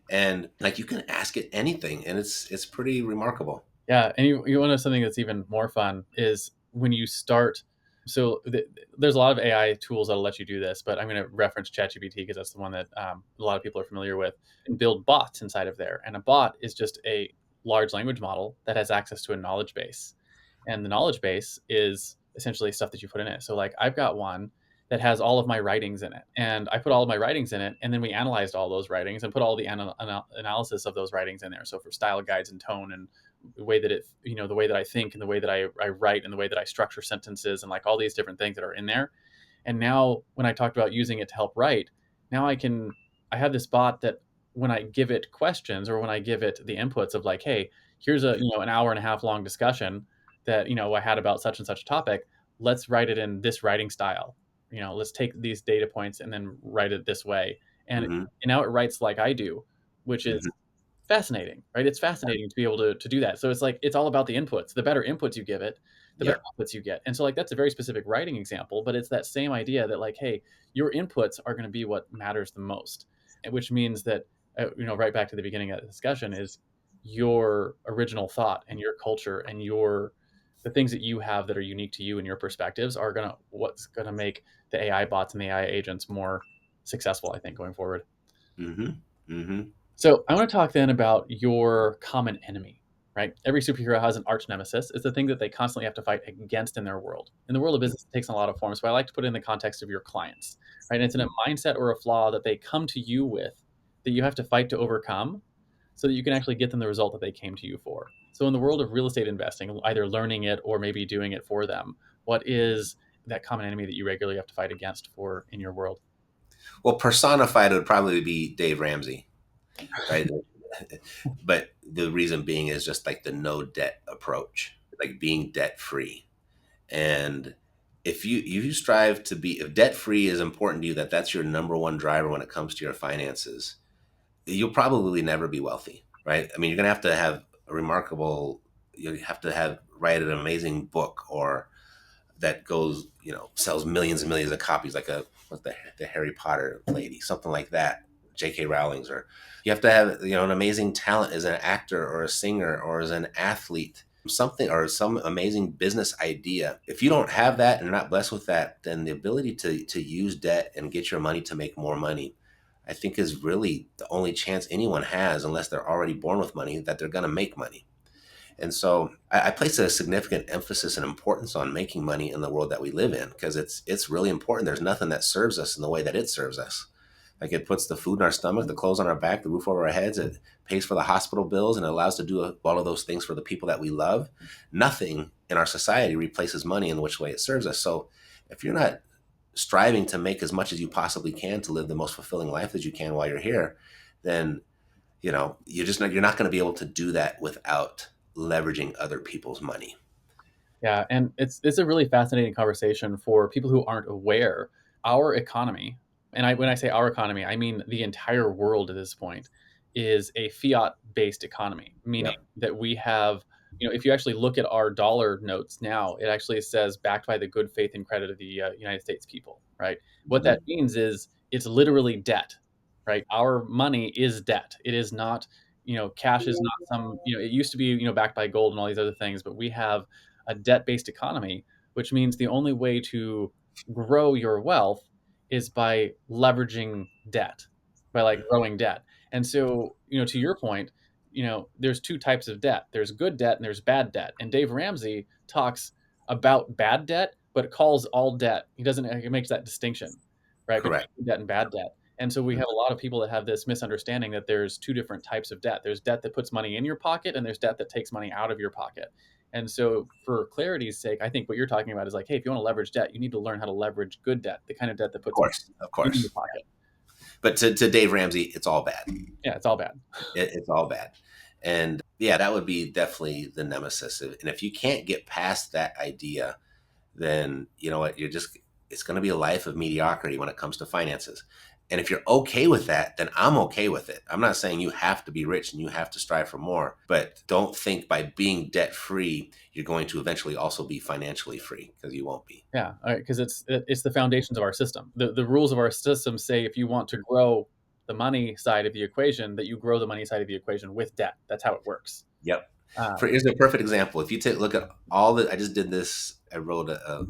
And like you can ask it anything, and it's pretty remarkable. Yeah, and you want to know something that's even more fun is when you start. So there's a lot of AI tools that'll let you do this, but I'm going to reference ChatGPT because that's the one that a lot of people are familiar with. And build bots inside of there, and a bot is just a large language model that has access to a knowledge base, and the knowledge base is essentially stuff that you put in it. So like I've got one that has all of my writings in it, and I put all of my writings in it, and then we analyzed all those writings and put all the analysis of those writings in there. So for style guides and tone and the way that the way that I think and the way that I write and the way that I structure sentences and like all these different things that are in there. And now when I talked about using it to help write, now I have this bot that when I give it questions or when I give it the inputs of like, hey, here's an hour and a half long discussion that, I had about such and such a topic. Let's write it in this writing style. Let's take these data points and then write it this way. Hmm. And now it writes like I do, which is Hmm. fascinating, right? It's fascinating to be able to do that. So it's like it's all about the inputs. The better inputs you give it, the better Yep. outputs you get. And so like that's a very specific writing example, but it's that same idea that like, hey, your inputs are going to be what matters the most, and which means that right back to the beginning of the discussion is your original thought and your culture and your the things that you have that are unique to you and your perspectives are gonna what's gonna make the AI bots and the AI agents more successful, I think, going forward. Hmm. Hmm. So I want to talk then about your common enemy, right? Every superhero has an arch nemesis. It's the thing that they constantly have to fight against in their world. In the world of business, it takes on a lot of forms, but I like to put it in the context of your clients, right? And it's in a mindset or a flaw that they come to you with that you have to fight to overcome so that you can actually get them the result that they came to you for. So in the world of real estate investing, either learning it or maybe doing it for them, what is that common enemy that you regularly have to fight against for in your world? Well, personified would probably be Dave Ramsey, right? But the reason being is just like the no debt approach, like being debt free. And if you strive to be, if debt free is important to you, that's your number one driver when it comes to your finances, you'll probably never be wealthy, right? I mean, you're gonna have a remarkable, you have to have write an amazing book, or that goes, sells millions and millions of copies, like what's the Harry Potter lady, something like that, J.K. Rowling's, or you have to have, an amazing talent as an actor or a singer or as an athlete, something, or some amazing business idea. If you don't have that and are not blessed with that, then the ability to use debt and get your money to make more money, I think, is really the only chance anyone has, unless they're already born with money, that they're going to make money. And so I place a significant emphasis and importance on making money in the world that we live in, because it's really important. There's nothing that serves us in the way that it serves us. Like, it puts the food in our stomach, the clothes on our back, the roof over our heads. It pays for the hospital bills, and it allows us to do all of those things for the people that we love. Nothing in our society replaces money in which way it serves us. So if you're not striving to make as much as you possibly can to live the most fulfilling life that you can while you're here, then you're not going to be able to do that without leveraging other people's money. Yeah, and it's a really fascinating conversation for people who aren't aware. Our economy, and when I say our economy, I mean the entire world at this point, is a fiat-based economy, meaning Yep. that we have, if you actually look at our dollar notes now, it actually says backed by the good faith and credit of the United States people, right? What that Hmm. means is it's literally debt, right? Our money is debt. It is not, cash is not some, it used to be, backed by gold and all these other things, but we have a debt-based economy, which means the only way to grow your wealth is by leveraging debt, by like growing debt. And so, to your point, there's two types of debt. There's good debt and there's bad debt. And Dave Ramsey talks about bad debt, but calls all debt. He doesn't. He makes that distinction, right, between Correct. good debt and bad debt. And so we have a lot of people that have this misunderstanding that there's two different types of debt. There's debt that puts money in your pocket, and there's debt that takes money out of your pocket. And so, for clarity's sake, I think what you're talking about is like, hey, if you want to leverage debt, you need to learn how to leverage good debt, the kind of debt that Of puts money course. Of in your course. pocket. But to Dave Ramsey, it's all bad. Yeah, it's all bad. It's all bad. And yeah, that would be definitely the nemesis. And if you can't get past that idea, then you know what, it's going to be a life of mediocrity when it comes to finances. And if you're okay with that, then I'm okay with it. I'm not saying you have to be rich and you have to strive for more, but don't think by being debt free you're going to eventually also be financially free, because you won't be. Yeah, all right, because it's the foundations of our system. The rules of our system say if you want to grow the money side of the equation, that you grow the money side of the equation with debt. That's how it works. Yep. Uh, Here's a perfect example. If you take look at all the, I just did this. I wrote a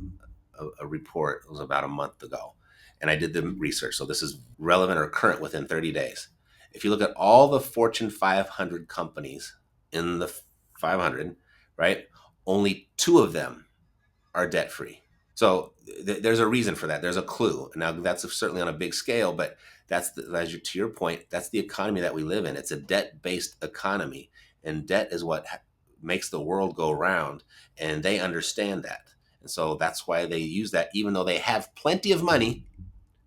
report. It was about a month ago, and I did the research. So this is relevant or current within 30 days. If you look at all the Fortune 500 companies in the 500, right? Only two of them are debt free. So there's a reason for that. There's a clue. Now that's certainly on a big scale, but to your point, that's the economy that we live in. It's a debt based economy, and debt is what makes the world go round, and they understand that. And so that's why they use that, even though they have plenty of money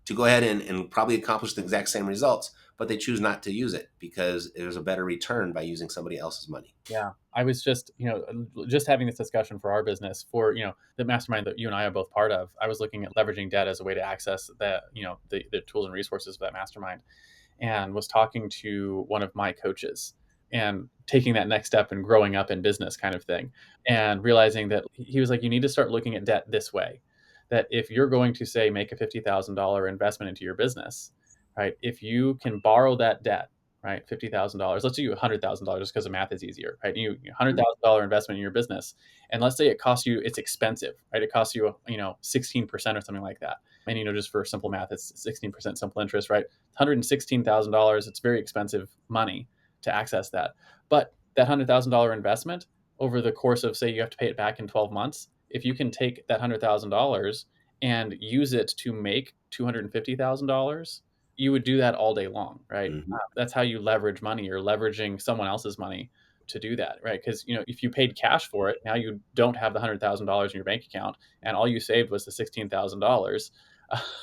to go ahead and probably accomplish the exact same results, but they choose not to use it because there's a better return by using somebody else's money. Yeah. I was just, just having this discussion for our business, for, the mastermind that you and I are both part of. I was looking at leveraging debt as a way to access the tools and resources of that mastermind, and was talking to one of my coaches and taking that next step and growing up in business kind of thing, and realizing that he was like, you need to start looking at debt this way, that if you're going to, say, make a $50,000 investment into your business, right? If you can borrow that debt, right, $50,000. Let's do $100,000 just because the math is easier, right? $100,000 investment in your business, and let's say it costs you, it's expensive, right? It costs you, 16% or something like that. And just for simple math, it's 16% simple interest, right? $116,000. It's very expensive money to access that, but that $100,000 investment over the course of, say, you have to pay it back in 12 months. If you can take that $100,000 and use it to make $250,000, you would do that all day long, right? Mm-hmm. That's how you leverage money. You're leveraging someone else's money to do that, right? Because if you paid cash for it, now you don't have the $100,000 in your bank account, and all you saved was the $16,000.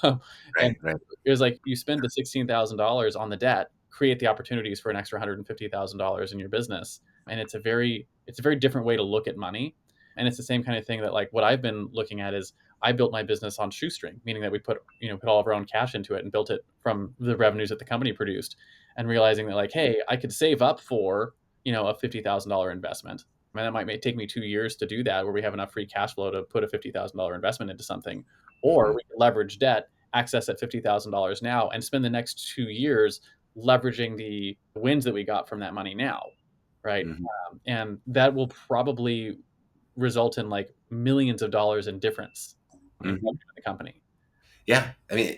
And Right, right. it was like, you spend the $16,000 on the debt, create the opportunities for an extra $150,000 in your business, and it's a very different way to look at money. And it's the same kind of thing that, like, what I've been looking at is, I built my business on shoestring, meaning that we put all of our own cash into it and built it from the revenues that the company produced, and realizing that, like, hey, I could save up for, a $50,000 investment. I mean, that might take me 2 years to do that, where we have enough free cash flow to put a $50,000 investment into something, or Mm-hmm. we could leverage debt, access that $50,000 now, and spend the next 2 years leveraging the wins that we got from that money now, right? Mm-hmm. And that will probably result in, like, millions of dollars in difference in Mm-hmm. the company. Yeah, I mean,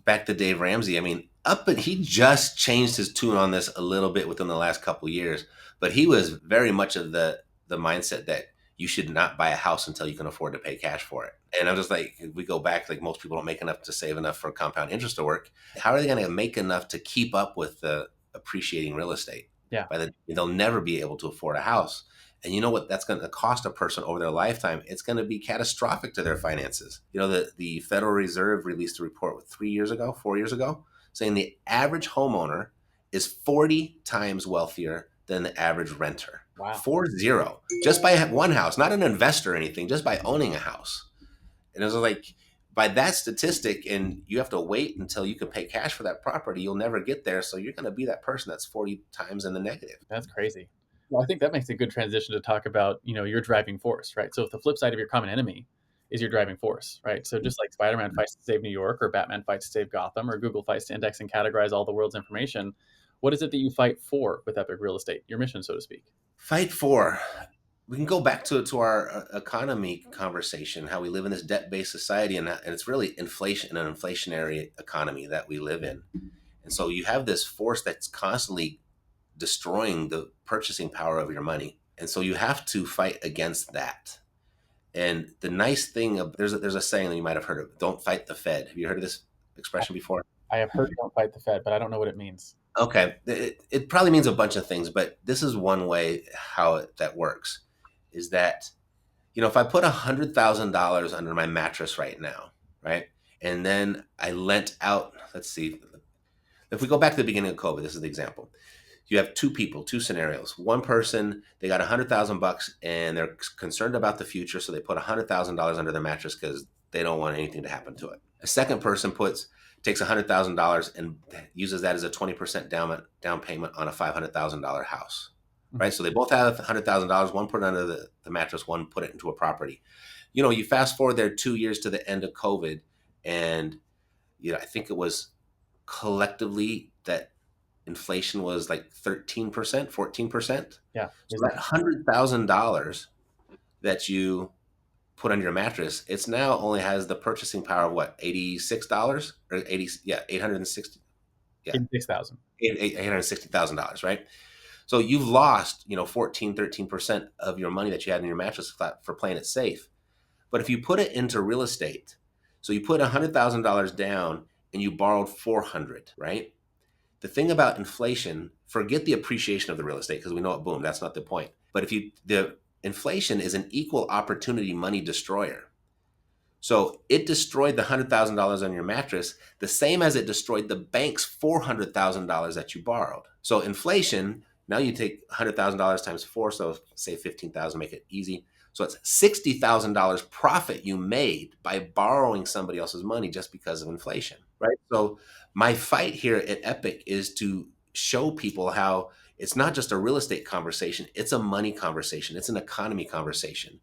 back to Dave Ramsey. I mean, he just changed his tune on this a little bit within the last couple of years, but he was very much of the mindset that you should not buy a house until you can afford to pay cash for it. And I'm just like, we go back, like, most people don't make enough to save enough for compound interest to work. How are they going to make enough to keep up with the appreciating real estate? Yeah. They'll never be able to afford a house. And you know what that's going to cost a person over their lifetime? It's going to be catastrophic to their finances. The Federal Reserve released a report 4 years ago, saying the average homeowner is 40 times wealthier than the average renter. Wow. 40, just by one house, not an investor or anything, just by owning a house. And it was like, by that statistic, and you have to wait until you can pay cash for that property, you'll never get there. So you're going to be that person that's 40 times in the negative. That's crazy. Well, I think that makes a good transition to talk about, your driving force, right? So if the flip side of your common enemy is your driving force, right? So just like Spider-Man fights to save New York, or Batman fights to save Gotham, or Google fights to index and categorize all the world's information, what is it that you fight for with Epic Real Estate? Your mission, so to speak. Fight for. We can go back to our economy conversation, how we live in this debt-based society, and it's really inflation, an inflationary economy that we live in. And so you have this force that's constantly destroying the purchasing power of your money. And so you have to fight against that. And the nice thing of there's a saying that you might have heard of: "Don't fight the Fed." Have you heard of this expression before? I have heard "don't fight the Fed," but I don't know what it means. Okay, it probably means a bunch of things, but this is one way how that works. Is that, if I put $100,000 under my mattress right now, right, and then I lent out, let's see, if we go back to the beginning of COVID, this is the example. You have two people, two scenarios. One person, they got $100,000 and they're concerned about the future, so they put $100,000 under their mattress because they don't want anything to happen to it. A second person takes $100,000 and uses that as a 20% down payment on a $500,000 house. Right, so they both have $100,000. One put it under the mattress, one put it into a property. You fast forward there 2 years to the end of COVID, and I think it was collectively that inflation was like 13%, 14%. Yeah. So that $100,000 that you put on your mattress, it's now only has the purchasing power of what, $86 or 80, yeah, 860, yeah, 86,000. $860,000, right? So you've lost, 14, 13% of your money that you had in your mattress for playing it safe. But if you put it into real estate, so you put $100,000 down and you borrowed 400, right? The thing about inflation, forget the appreciation of the real estate because we know it boomed. That's not the point. But the inflation is an equal opportunity money destroyer. So it destroyed the $100,000 on your mattress the same as it destroyed the bank's $400,000 that you borrowed. So inflation, now you take $100,000 times four, so say 15,000, make it easy. So it's $60,000 profit you made by borrowing somebody else's money just because of inflation, right? So my fight here at Epic is to show people how it's not just a real estate conversation, it's a money conversation, it's an economy conversation.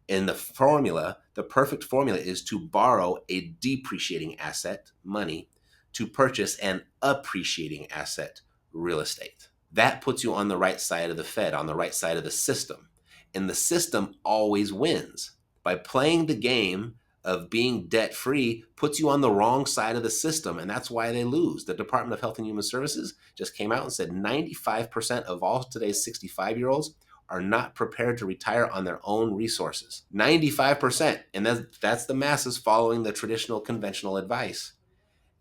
And the perfect formula is to borrow a depreciating asset, money, to purchase an appreciating asset, real estate. That puts you on the right side of the Fed, on the right side of the system. And the system always wins. By playing the game of being debt free puts you on the wrong side of the system. And that's why they lose. The Department of Health and Human Services just came out and said 95% of all today's 65-year-olds are not prepared to retire on their own resources. 95%. And that's the masses following the traditional conventional advice.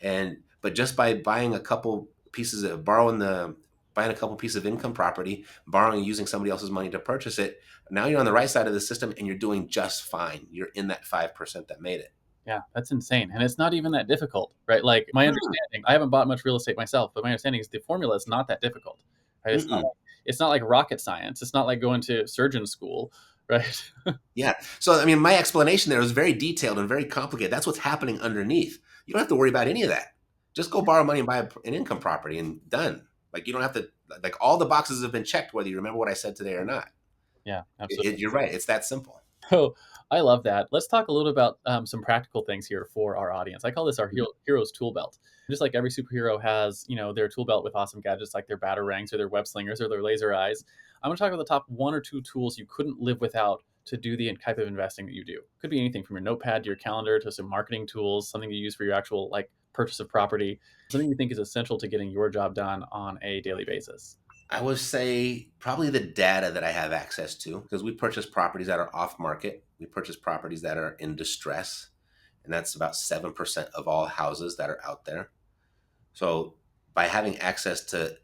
But just by buying a couple pieces of buying a couple pieces of income property, borrowing and using somebody else's money to purchase it, now you're on the right side of the system and you're doing just fine. You're in that 5% that made it. Yeah, that's insane. And it's not even that difficult, right? Like my understanding, I haven't bought much real estate myself, but my understanding is the formula is not that difficult, right? It's not like rocket science. It's not like going to surgeon school, right? Yeah. So, I mean, my explanation there was very detailed and very complicated. That's what's happening underneath. You don't have to worry about any of that. Just go borrow money and buy an income property and done. Like, you don't have to, like, all the boxes have been checked, whether you remember what I said today or not. Yeah, absolutely. You're right. It's that simple. So I love that. Let's talk a little about some practical things here for our audience. I call this our hero's tool belt. Just like every superhero has, their tool belt with awesome gadgets like their batarangs or their web slingers or their laser eyes. I'm going to talk about the top 1 or 2 tools you couldn't live without to do the type of investing that you do. Could be anything from your notepad to your calendar to some marketing tools, something you use for your actual purchase of property, something you think is essential to getting your job done on a daily basis. I would say probably the data that I have access to, because we purchase properties that are off market. We purchase properties that are in distress, and that's about 7% of all houses that are out there. So by having access to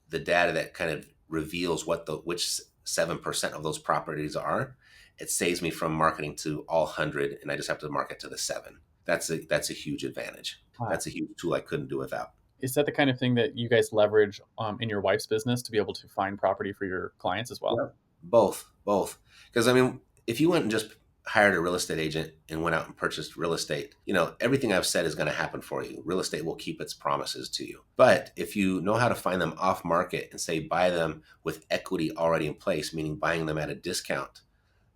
the data that kind of reveals which 7% of those properties are, it saves me from marketing to all 100, and I just have to market to the 7. That's a huge advantage. Wow. That's a huge tool I couldn't do without. Is that the kind of thing that you guys leverage in your wife's business to be able to find property for your clients as well? Yeah. Both. Because I mean, if you went and just hired a real estate agent and went out and purchased real estate, everything I've said is going to happen for you. Real estate will keep its promises to you. But if you know how to find them off market and say buy them with equity already in place, meaning buying them at a discount,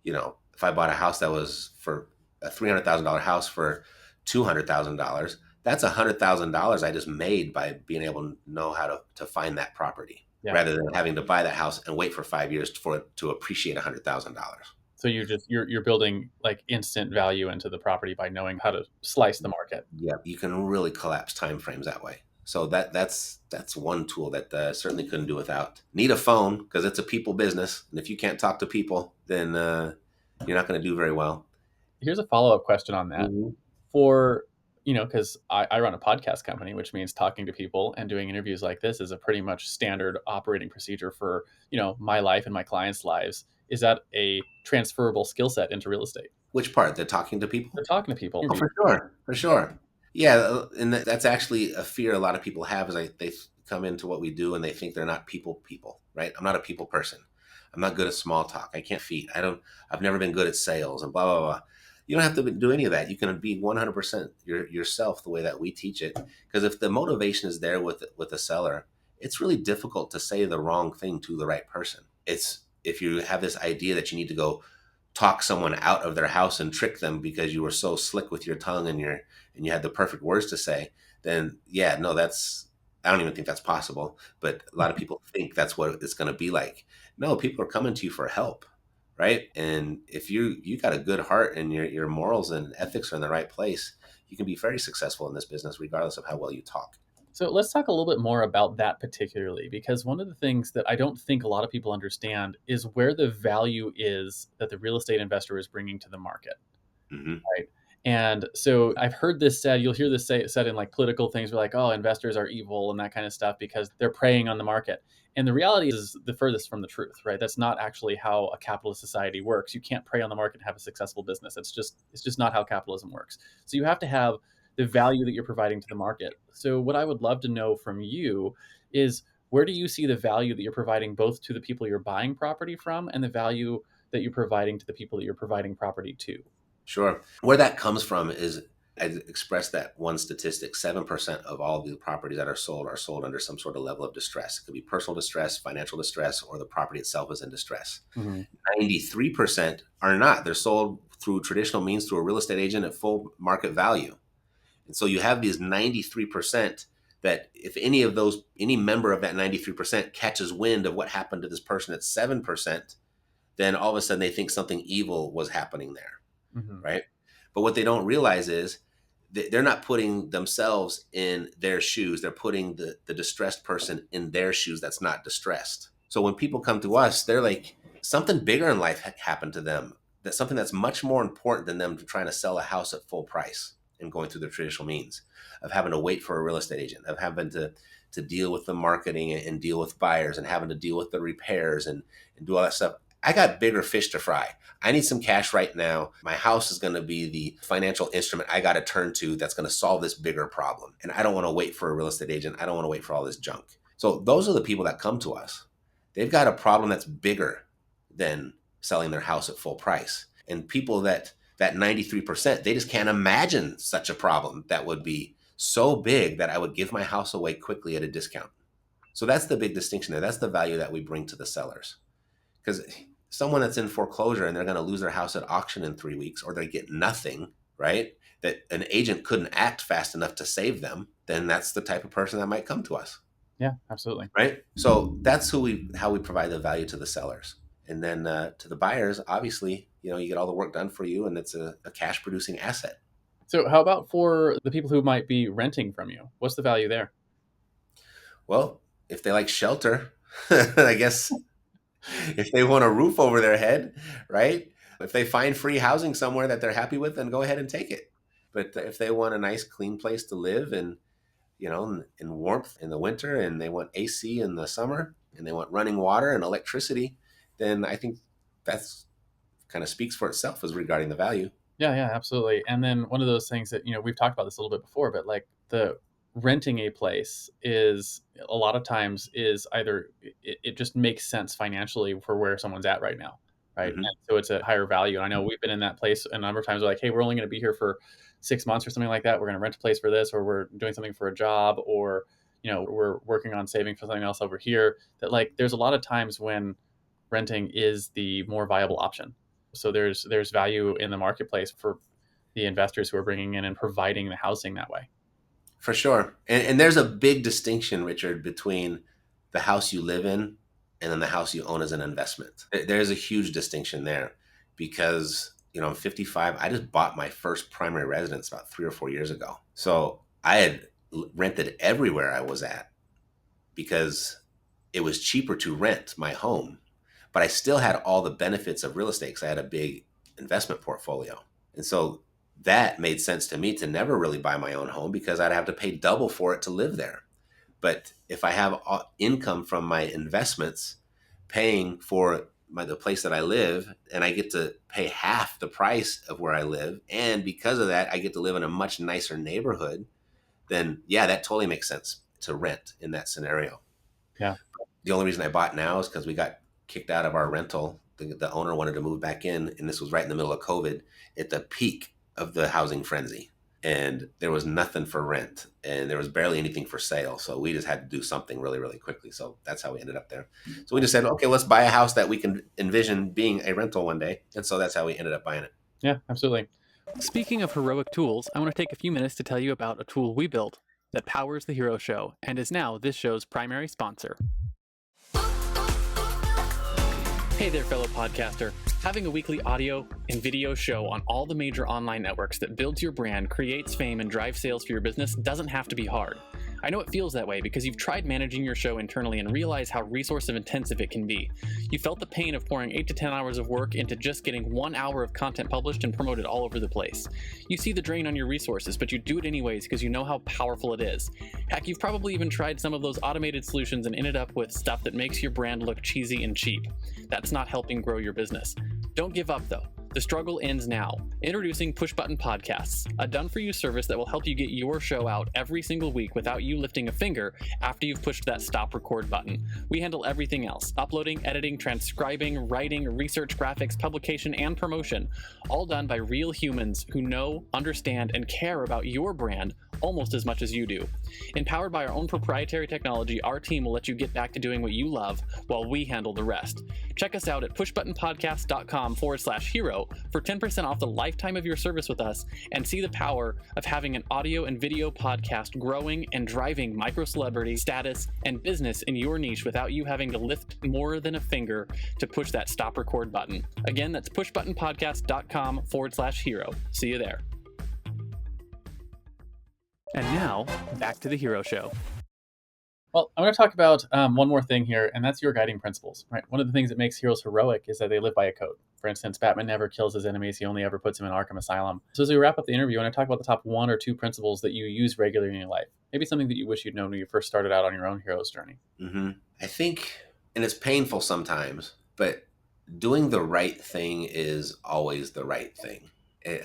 if I bought a house that was for a $300,000 house for $200,000, that's $100,000 I just made by being able to know how to find that property, rather than having to buy that house and wait for 5 years for it to appreciate $100,000. So you're building instant value into the property by knowing how to slice the market. Yeah, you can really collapse timeframes that way. So that's one tool that certainly couldn't do without. Need a phone because it's a people business, and if you can't talk to people, then you're not going to do very well. Here's a follow-up question on that. Mm-hmm. For because I run a podcast company, which means talking to people and doing interviews like this is a pretty much standard operating procedure for, my life and my clients' lives. Is that a transferable skill set into real estate? Which part? The talking to people? The talking to people. Oh, for sure. Yeah, and that's actually a fear a lot of people have is they come into what we do and they think they're not people, right? I'm not a people person. I'm not good at small talk. I can't feed. I've never been good at sales and blah, blah, blah. You don't have to do any of that. You can be 100% yourself the way that we teach it. Because if the motivation is there with a seller, it's really difficult to say the wrong thing to the right person. It's if you have this idea that you need to go talk someone out of their house and trick them because you were so slick with your tongue and you had the perfect words to say, then yeah, no, I don't even think that's possible, but a lot of people think that's what it's going to be like. No, people are coming to you for help, right? And if you got a good heart and your morals and ethics are in the right place, you can be very successful in this business, regardless of how well you talk. So let's talk a little bit more about that particularly, because one of the things that I don't think a lot of people understand is where the value is that the real estate investor is bringing to the market. Hmm. Right. And so I've heard this said, you'll hear this said in like political things where like, oh, investors are evil and that kind of stuff because they're preying on the market. And the reality is the furthest from the truth, right? That's not actually how a capitalist society works. You can't prey on the market and have a successful business. It's just not how capitalism works. So you have to have the value that you're providing to the market. So what I would love to know from you is, where do you see the value that you're providing both to the people you're buying property from and the value that you're providing to the people that you're providing property to? Sure. Where that comes from is, I expressed that one statistic: 7% of all the properties that are sold under some sort of level of distress. It could be personal distress, financial distress, or the property itself is in distress. Hmm. 93% are not. They're sold through traditional means, through a real estate agent at full market value. And so you have these 93% that, if any member of that 93% catches wind of what happened to this person at 7%, then all of a sudden they think something evil was happening there, Hmm. right? But what they don't realize is they're not putting themselves in their shoes. They're putting the distressed person in their shoes that's not distressed. So when people come to us, they're like, something bigger in life happened to them. That's something that's much more important than them trying to sell a house at full price and going through the traditional means of having to wait for a real estate agent, of having to deal with the marketing and deal with buyers and having to deal with the repairs and do all that stuff. I got bigger fish to fry. I need some cash right now. My house is going to be the financial instrument I got to turn to that's going to solve this bigger problem. And I don't want to wait for a real estate agent. I don't want to wait for all this junk. So those are the people that come to us. They've got a problem that's bigger than selling their house at full price. And people that 93%, they just can't imagine such a problem that would be so big that I would give my house away quickly at a discount. So that's the big distinction there. That's the value that we bring to the sellers. Because someone that's in foreclosure and they're going to lose their house at auction in 3 weeks, or they get nothing, right? That an agent couldn't act fast enough to save them, then that's the type of person that might come to us, Yeah, absolutely. right? So that's how we provide the value to the sellers. And then to the buyers, obviously, you get all the work done for you, and it's a cash producing asset. So, how about for the people who might be renting from you? What's the value there? Well, if they like shelter, I guess, if they want a roof over their head, right? If they find free housing somewhere that they're happy with, then go ahead and take it. But if they want a nice, clean place to live, and in warmth in the winter, and they want AC in the summer, and they want running water and electricity, then I think that's kind of speaks for itself as regarding the value. Yeah, yeah, absolutely. And then one of those things that, we've talked about this a little bit before, but like the renting a place is a lot of times is either it just makes sense financially for where someone's at right now. Right. Hmm. And so it's a higher value. And I know we've been in that place a number of times. We're like, hey, we're only going to be here for 6 months or something like that. We're going to rent a place for this, or we're doing something for a job, or, we're working on saving for something else over here. That like there's a lot of times when renting is the more viable option. So there's value in the marketplace for the investors who are bringing in and providing the housing that way. For sure. And there's a big distinction, Richard, between the house you live in and then the house you own as an investment. There's a huge distinction there because, I'm 55. I just bought my first primary residence about 3 or 4 years ago. So I had rented everywhere I was at because it was cheaper to rent my home, but I still had all the benefits of real estate because I had a big investment portfolio. And so that made sense to me to never really buy my own home because I'd have to pay double for it to live there. But if I have income from my investments paying for the place that I live, and I get to pay half the price of where I live, and because of that, I get to live in a much nicer neighborhood, then yeah, that totally makes sense to rent in that scenario. Yeah. The only reason I bought now is because we got kicked out of our rental. The owner wanted to move back in, and this was right in the middle of COVID, at the peak of the housing frenzy. And there was nothing for rent, and there was barely anything for sale. So we just had to do something really, really quickly. So that's how we ended up there. So we just said, okay, let's buy a house that we can envision being a rental one day. And so that's how we ended up buying it. Yeah, absolutely. Speaking of heroic tools, I want to take a few minutes to tell you about a tool we built. that powers The Hero Show and is now this show's primary sponsor. Hey there, fellow podcaster. Having a weekly audio and video show on all the major online networks that builds your brand, creates fame, and drives sales for your business doesn't have to be hard. I know it feels that way because you've tried managing your show internally and realize how resource intensive it can be. You felt the pain of pouring 8 to 10 hours of work into just getting 1 hour of content published and promoted all over the place. You see the drain on your resources, but you do it anyways because you know how powerful it is. Heck, you've probably even tried some of those automated solutions and ended up with stuff that makes your brand look cheesy and cheap. That's not helping grow your business. Don't give up though. The struggle ends now. Introducing Push Button Podcasts, a done-for-you service that will help you get your show out every single week without you lifting a finger after you've pushed that stop record button. We handle everything else: uploading, editing, transcribing, writing, research, graphics, publication, and promotion, all done by real humans who know, understand, and care about your brand almost as much as you do. Empowered by our own proprietary technology, our team will let you get back to doing what you love while we handle the rest. Check us out at pushbuttonpodcast.com/hero for 10% off the lifetime of your service with us, and see the power of having an audio and video podcast growing and driving micro celebrity status and business in your niche without you having to lift more than a finger to push that stop record button. Again, that's pushbuttonpodcast.com/hero. See you there. And now, back to The Hero Show. Well, I'm going to talk about one more thing here, and that's your guiding principles, right? One of the things that makes heroes heroic is that they live by a code. For instance, Batman never kills his enemies. He only ever puts them in Arkham Asylum. So as we wrap up the interview, I want to talk about the top 1 or 2 principles that you use regularly in your life. Maybe something that you wish you'd known when you first started out on your own hero's journey. I think, and it's painful sometimes, but doing the right thing is always the right thing.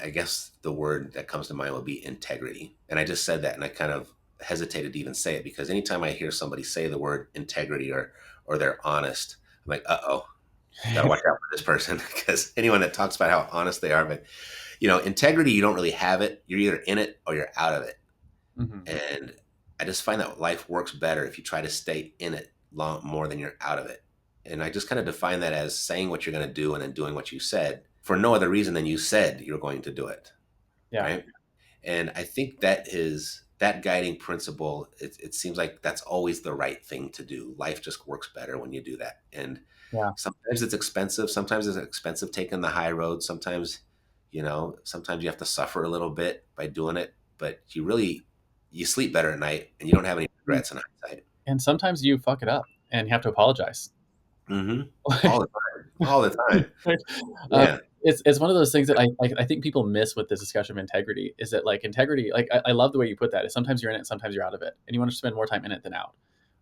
I guess the word that comes to mind would be integrity. And I just said that, and I kind of hesitated to even say it, because anytime I hear somebody say the word integrity or they're honest, I'm like, uh-oh, gotta watch out for this person. Because anyone that talks about how honest they are, but integrity, you don't really have it. You're either in it or you're out of it. And I just find that life works better if you try to stay in it more than you're out of it. And I just kind of define that as saying what you're going to do and then doing what you said for no other reason than you said you're going to do it. Yeah. Right. And I think that is that guiding principle. It seems like that's always the right thing to do. Life just works better when you do that. And sometimes it's expensive. Sometimes it's expensive taking the high road. Sometimes you have to suffer a little bit by doing it, but you sleep better at night and you don't have any regrets in hindsight. And sometimes you fuck it up and you have to apologize. All the time. Yeah. It's one of those things that I think people miss with this discussion of integrity, is that like integrity, like I love the way you put that. Is sometimes you're in it, sometimes you're out of it, and you want to spend more time in it than out,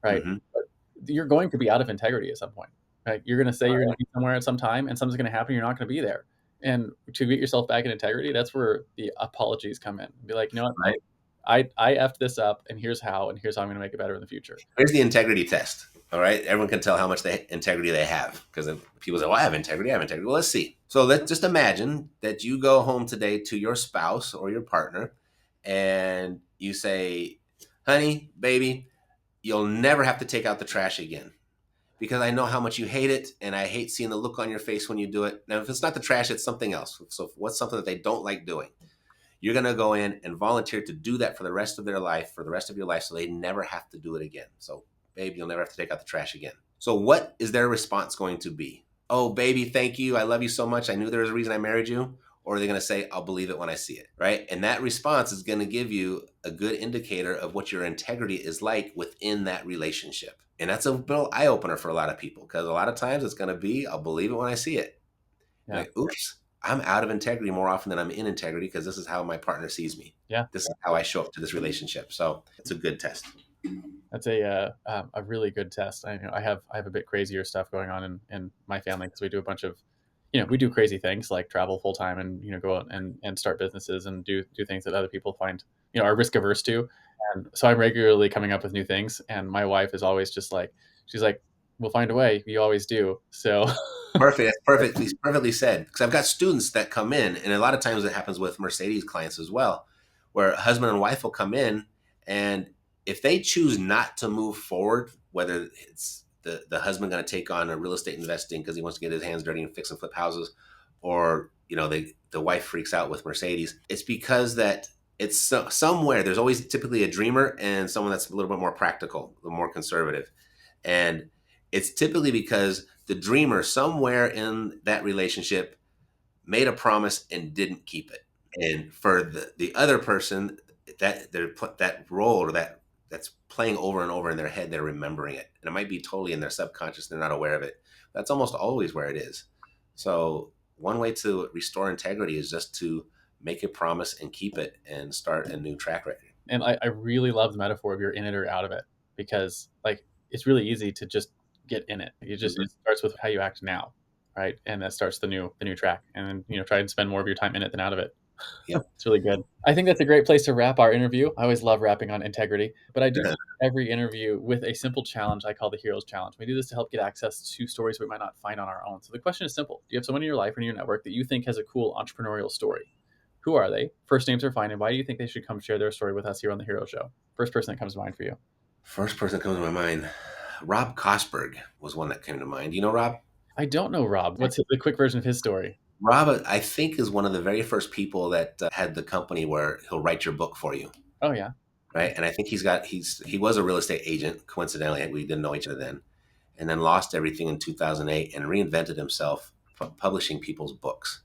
right? But you're going to be out of integrity at some point, right? You're going to say you're going to be somewhere at some time, and something's going to happen. You're not going to be there, and to get yourself back in integrity, that's where the apologies come in. Be like, you know what, I effed this up, and here's how I'm going to make it better in the future. Here's the integrity test. All right. Everyone can tell how much integrity they have, because people say, well, I have integrity. Well, let's see. So let's just imagine that you go home today to your spouse or your partner and you say, honey, baby, you'll never have to take out the trash again, because I know how much you hate it, and I hate seeing the look on your face when you do it. Now, if it's not the trash, it's something else. So what's something that they don't like doing? You're going to go in and volunteer to do that for the rest of their life, for the rest of your life, so they never have to do it again. So, babe, you'll never have to take out the trash again. So what is their response going to be? Oh, baby, thank you. I love you so much. I knew there was a reason I married you. Or are they going to say, I'll believe it when I see it, right? And that response is going to give you a good indicator of what your integrity is like within that relationship. And that's a real eye-opener for a lot of people, because a lot of times it's going to be, I'll believe it when I see it. Yeah. Like, oops, I'm out of integrity more often than I'm in integrity, because this is how my partner sees me. Yeah. This is how I show up to this relationship. So it's a good test. That's a really good test. I know I have a bit crazier stuff going on in my family, because we do a bunch of, we do crazy things like travel full time and, go out and start businesses and do things that other people find, are risk averse to. And so I'm regularly coming up with new things. And my wife is always just like, she's like, we'll find a way. You always do. So perfect. That's perfectly said. Because I've got students that come in, and a lot of times it happens with Mercedes clients as well, where husband and wife will come in, and if they choose not to move forward, whether it's the husband going to take on a real estate investing because he wants to get his hands dirty and fix and flip houses, or the wife freaks out with Mercedes, it's because that it's somewhere. There's always typically a dreamer and someone that's a little bit more practical, a little more conservative. And it's typically because the dreamer somewhere in that relationship made a promise and didn't keep it. And for the other person, that role or that's playing over and over in their head, they're remembering it. And it might be totally in their subconscious, they're not aware of it. That's almost always where it is. So one way to restore integrity is just to make a promise and keep it and start a new track record. And I really love the metaphor of you're in it or out of it, because like it's really easy to just get in it. You just It starts with how you act now, right? And that starts the new track. And then try and spend more of your time in it than out of it. Yep. It's really good. I think that's a great place to wrap our interview. I always love wrapping on integrity, but I do every interview with a simple challenge I call the Heroes Challenge. We do this to help get access to stories we might not find on our own. So the question is simple. Do you have someone in your life or in your network that you think has a cool entrepreneurial story? Who are they? First names are fine. And why do you think they should come share their story with us here on the Hero Show? First person that comes to mind for you. First person that comes to my mind, Rob Kosberg was one that came to mind. You know Rob? I don't know Rob. What's the quick version of his story? Rob, I think, is one of the very first people that had the company where he'll write your book for you. Oh, yeah. Right. And I think he was a real estate agent. Coincidentally, we didn't know each other then, and then lost everything in 2008 and reinvented himself publishing people's books.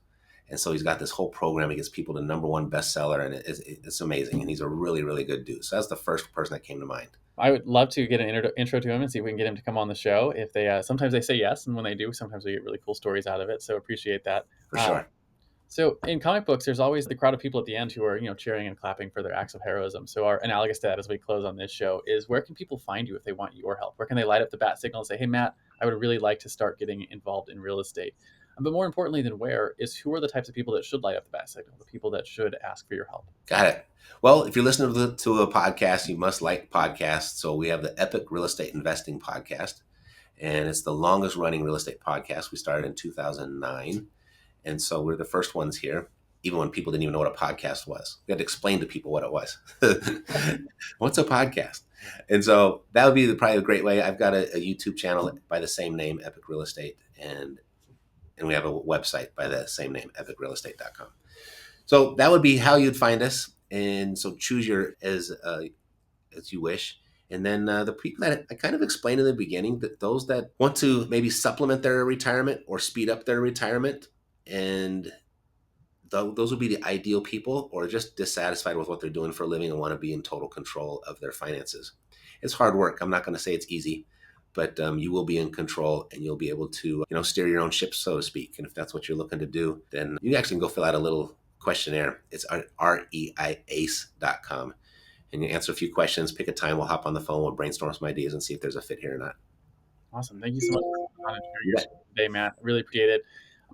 And so he's got this whole program. He gets people to #1 bestseller, and it's amazing. And he's a really, really good dude. So that's the first person that came to mind. I would love to get an intro to him and see if we can get him to come on the show. If they sometimes they say yes, and when they do, sometimes we get really cool stories out of it. So appreciate that. For sure. So in comic books, there's always the crowd of people at the end who are cheering and clapping for their acts of heroism. So our analogous to that as we close on this show is, where can people find you if they want your help? Where can they light up the bat signal and say, hey, Matt, I would really like to start getting involved in real estate? But more importantly than where is, who are the types of people that should light up the bat signal, the people that should ask for your help? Got it. Well, if you're listening to a podcast, you must like podcasts. So we have the Epic Real Estate Investing Podcast, and it's the longest running real estate podcast. We started in 2009. And so we're the first ones here, even when people didn't even know what a podcast was. We had to explain to people what it was. What's a podcast? And so that would be probably a great way. I've got a YouTube channel by the same name, Epic Real Estate, and we have a website by the same name, epicrealestate.com. So that would be how you'd find us. And so choose your as you wish. And then the people that I kind of explained in the beginning, that those that want to maybe supplement their retirement or speed up their retirement, and those would be the ideal people, or just dissatisfied with what they're doing for a living and want to be in total control of their finances. It's hard work. I'm not going to say it's easy, but you will be in control, and you'll be able to steer your own ship, so to speak. And if that's what you're looking to do, then you actually can go fill out a little questionnaire. It's reiace.com. And you answer a few questions, pick a time, we'll hop on the phone, we'll brainstorm some ideas and see if there's a fit here or not. Awesome. Thank you so much for coming on and sharing your story today, Matt. Really appreciate it.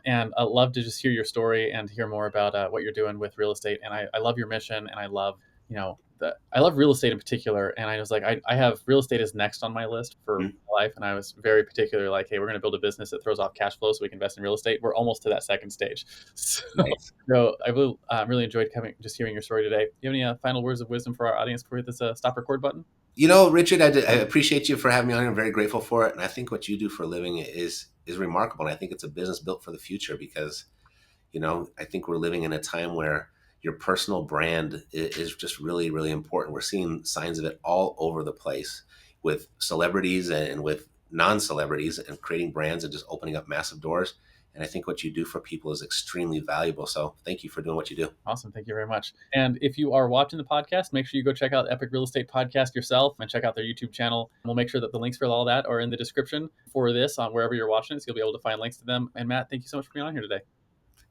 And I'd love to just hear your story and hear more about what you're doing with real estate. And I love your mission, and I love, I love real estate in particular. And I was like, I have real estate is next on my list for my life. And I was very particular, like, hey, we're going to build a business that throws off cash flow so we can invest in real estate. We're almost to that second stage. So I really enjoyed just hearing your story today. Do you have any final words of wisdom for our audience before we hit this stop record button? Richard, I appreciate you for having me on here. I'm very grateful for it. And I think what you do for a living is remarkable. And I think it's a business built for the future, because, I think we're living in a time where your personal brand is just really, really important. We're seeing signs of it all over the place with celebrities and with non-celebrities, and creating brands and just opening up massive doors. And I think what you do for people is extremely valuable. So thank you for doing what you do. Awesome. Thank you very much. And if you are watching the podcast, make sure you go check out Epic Real Estate Podcast yourself and check out their YouTube channel. We'll make sure that the links for all that are in the description for this on wherever you're watching it, so you'll be able to find links to them. And Matt, thank you so much for being on here today.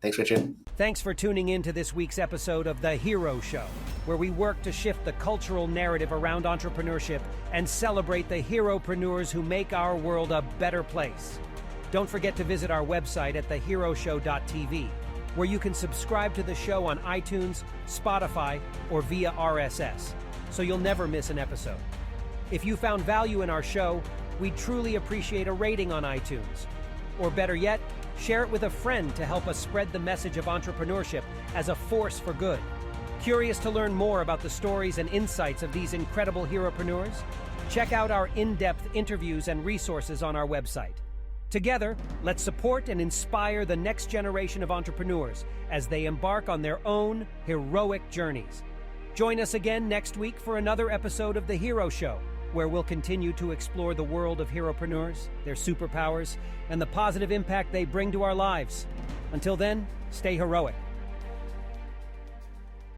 Thanks, Richard. Thanks for tuning in to this week's episode of The Hero Show, where we work to shift the cultural narrative around entrepreneurship and celebrate the heropreneurs who make our world a better place. Don't forget to visit our website at theheroshow.tv, where you can subscribe to the show on iTunes, Spotify, or via RSS, so you'll never miss an episode. If you found value in our show, we'd truly appreciate a rating on iTunes. Or better yet, share it with a friend to help us spread the message of entrepreneurship as a force for good. Curious to learn more about the stories and insights of these incredible heropreneurs? Check out our in-depth interviews and resources on our website. Together, let's support and inspire the next generation of entrepreneurs as they embark on their own heroic journeys. Join us again next week for another episode of The Hero Show, where we'll continue to explore the world of heropreneurs, their superpowers, and the positive impact they bring to our lives. Until then, stay heroic.